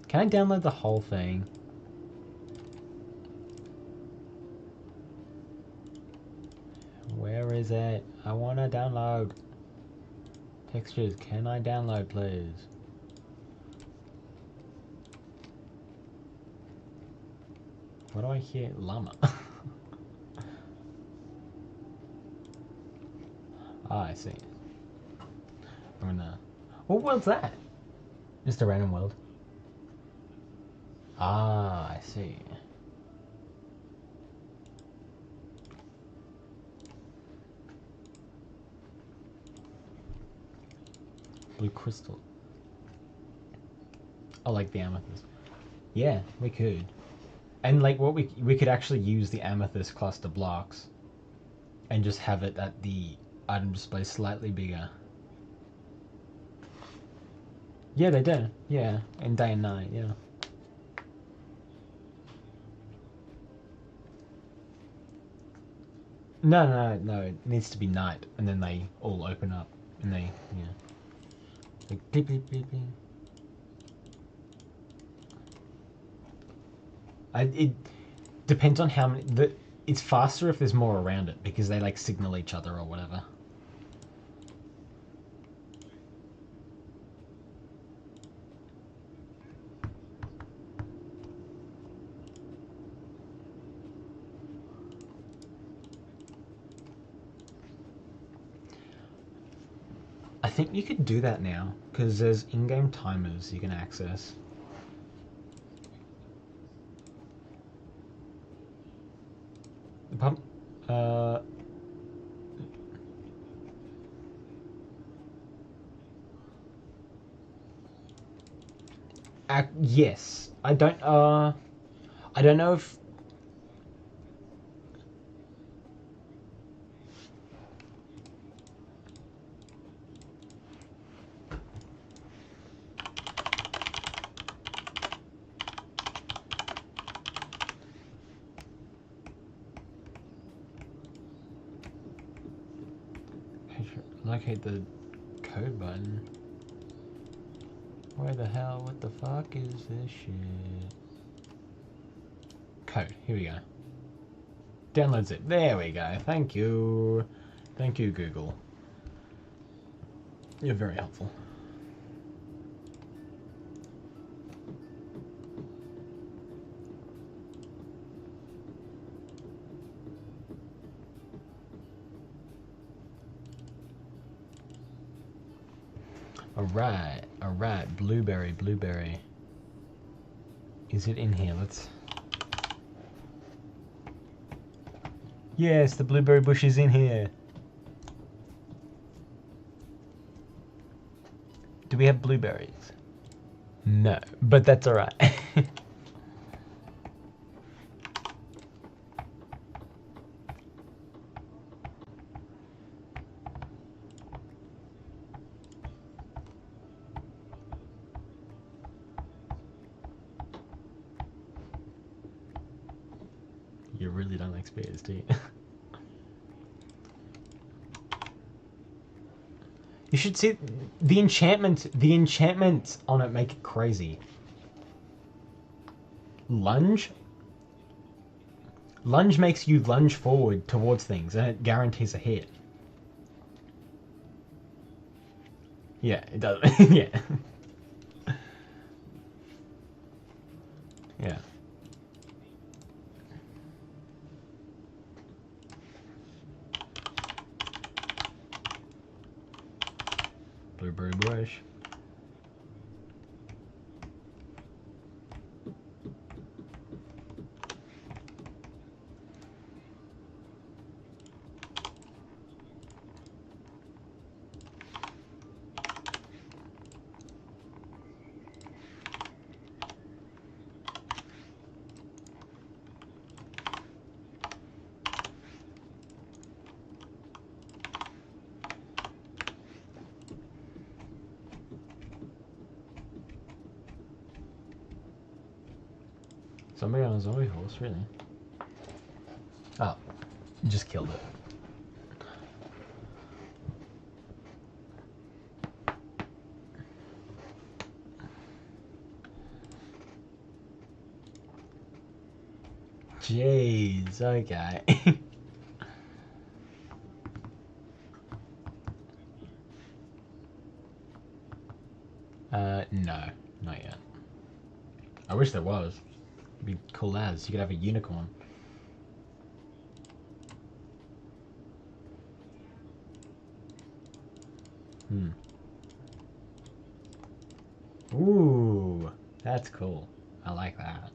Can I download the whole thing? Where is it? I want to download. Textures, can I download, please? What do I hear? Llama. Ah, I see. I'm gonna... What world's that? Just a random world. Ah, I see. Blue crystal. I like the amethyst. Yeah, we could. And like what we could actually use the amethyst cluster blocks and just have it at the item display slightly bigger. Yeah, they do. Yeah, in day and night, yeah. No, it needs to be night and then they all open up and they, yeah. Like beep beep beep beep. It depends on how many. It's faster if there's more around it because they like signal each other or whatever. I think you could do that now because there's in-game timers you can access. The pump. Yes. I don't know if... Locate the code button. Where the hell, what the fuck is this shit? Code, here we go. Downloads it. There we go. Thank you. Thank you, Google. You're very helpful. Alright, blueberry. Is it in here? Let's... Yes, the blueberry bush is in here. Do we have blueberries? No, but that's alright. You really don't like spears, do you? You should see the enchantments on it make it crazy. Lunge makes you lunge forward towards things and it guarantees a hit. Yeah, it does. Yeah. Yeah. Blueberry bush. Somebody on a zombie horse, really? Oh, just killed it. Jeez, okay. No, not yet. I wish there was. It'd be cool as. You could have a unicorn. Ooh, that's cool. I like that.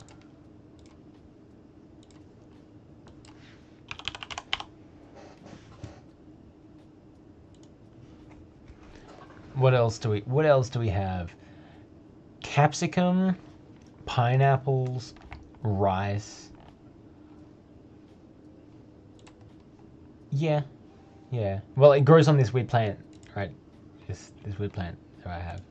What else do we have? Capsicum, pineapples, rice. Yeah. Yeah. Well, it grows on this weird plant, right? This weird plant that I have.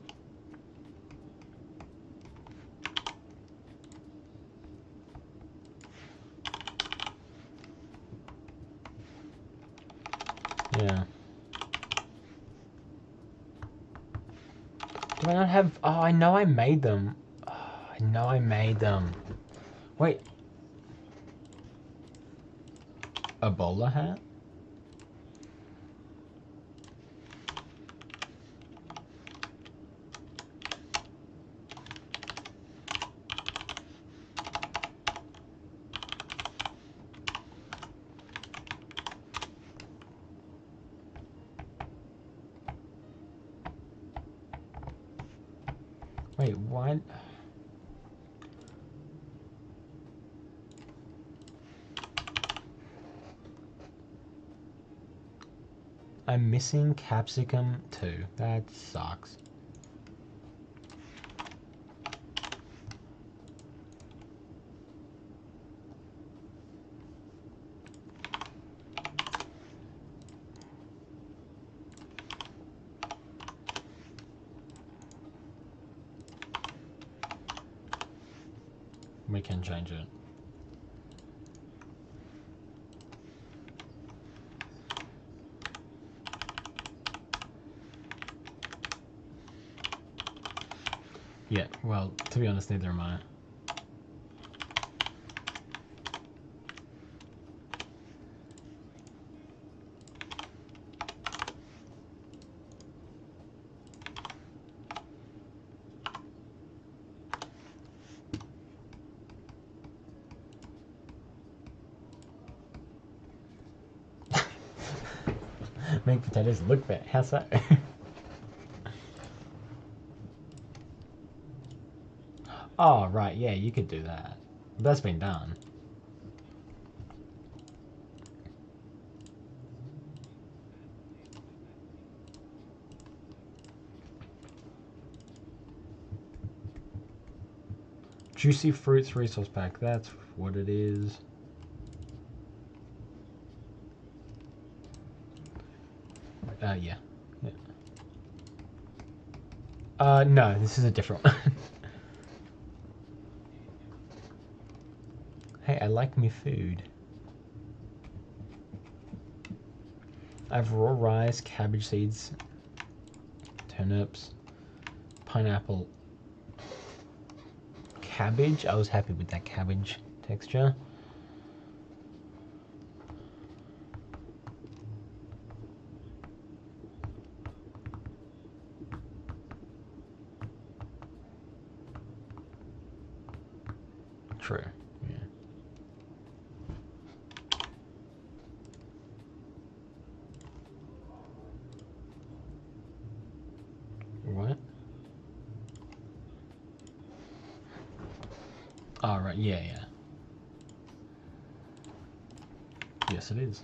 Yeah. Do I not have... Oh, I know I made them. Oh, I know I made them. Wait. A bowler hat? Wait, what? I'm missing capsicum too. That sucks. We can change it. Yeah, well, to be honest, neither am I. Make potatoes look better. How so? Oh, right, yeah, you could do that. That's been done. Juicy Fruits resource pack, that's what it is. Yeah. No, this is a different one. Hey, I like me food. I have raw rice, cabbage seeds, turnips, pineapple, cabbage. I was happy with that cabbage texture. True. Yeah. What? Oh, right. Yeah, yeah. Yes, it is.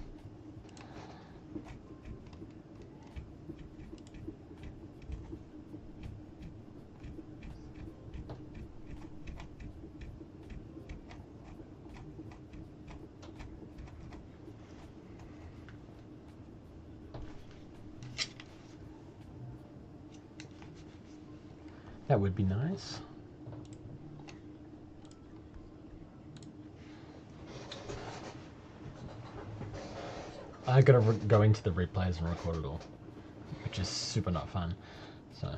That would be nice. I gotta go into the replays and record it all, which is super not fun. So.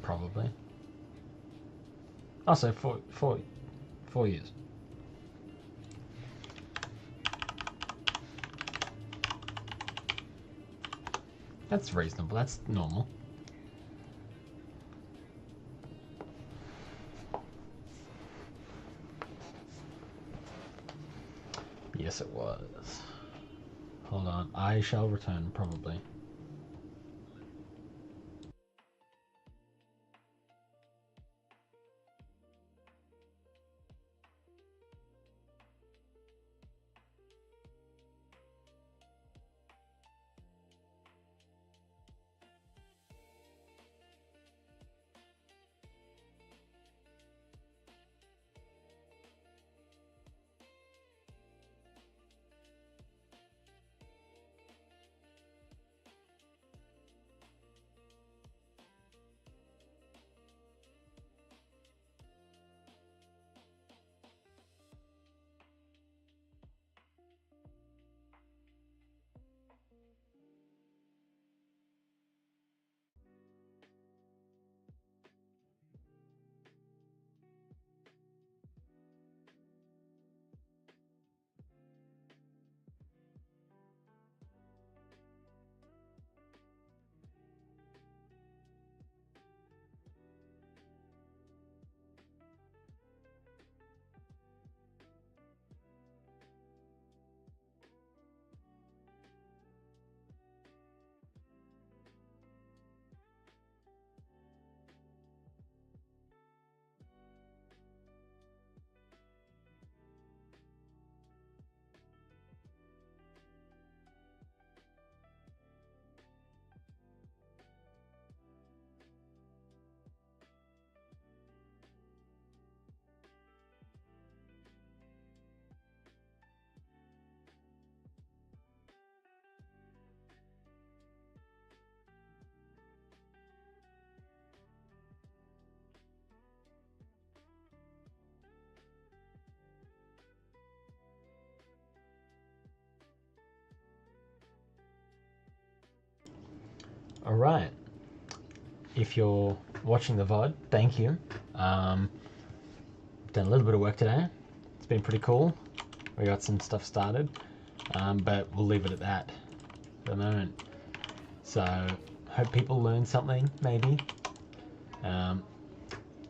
Probably. Also, 4 years. That's reasonable. That's normal. Yes, it was. Hold on. I shall return, probably. Alright. If you're watching the VOD, thank you. Done a little bit of work today. It's been pretty cool. We got some stuff started, but we'll leave it at that for the moment. So, hope people learn something, maybe.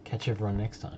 Catch everyone next time.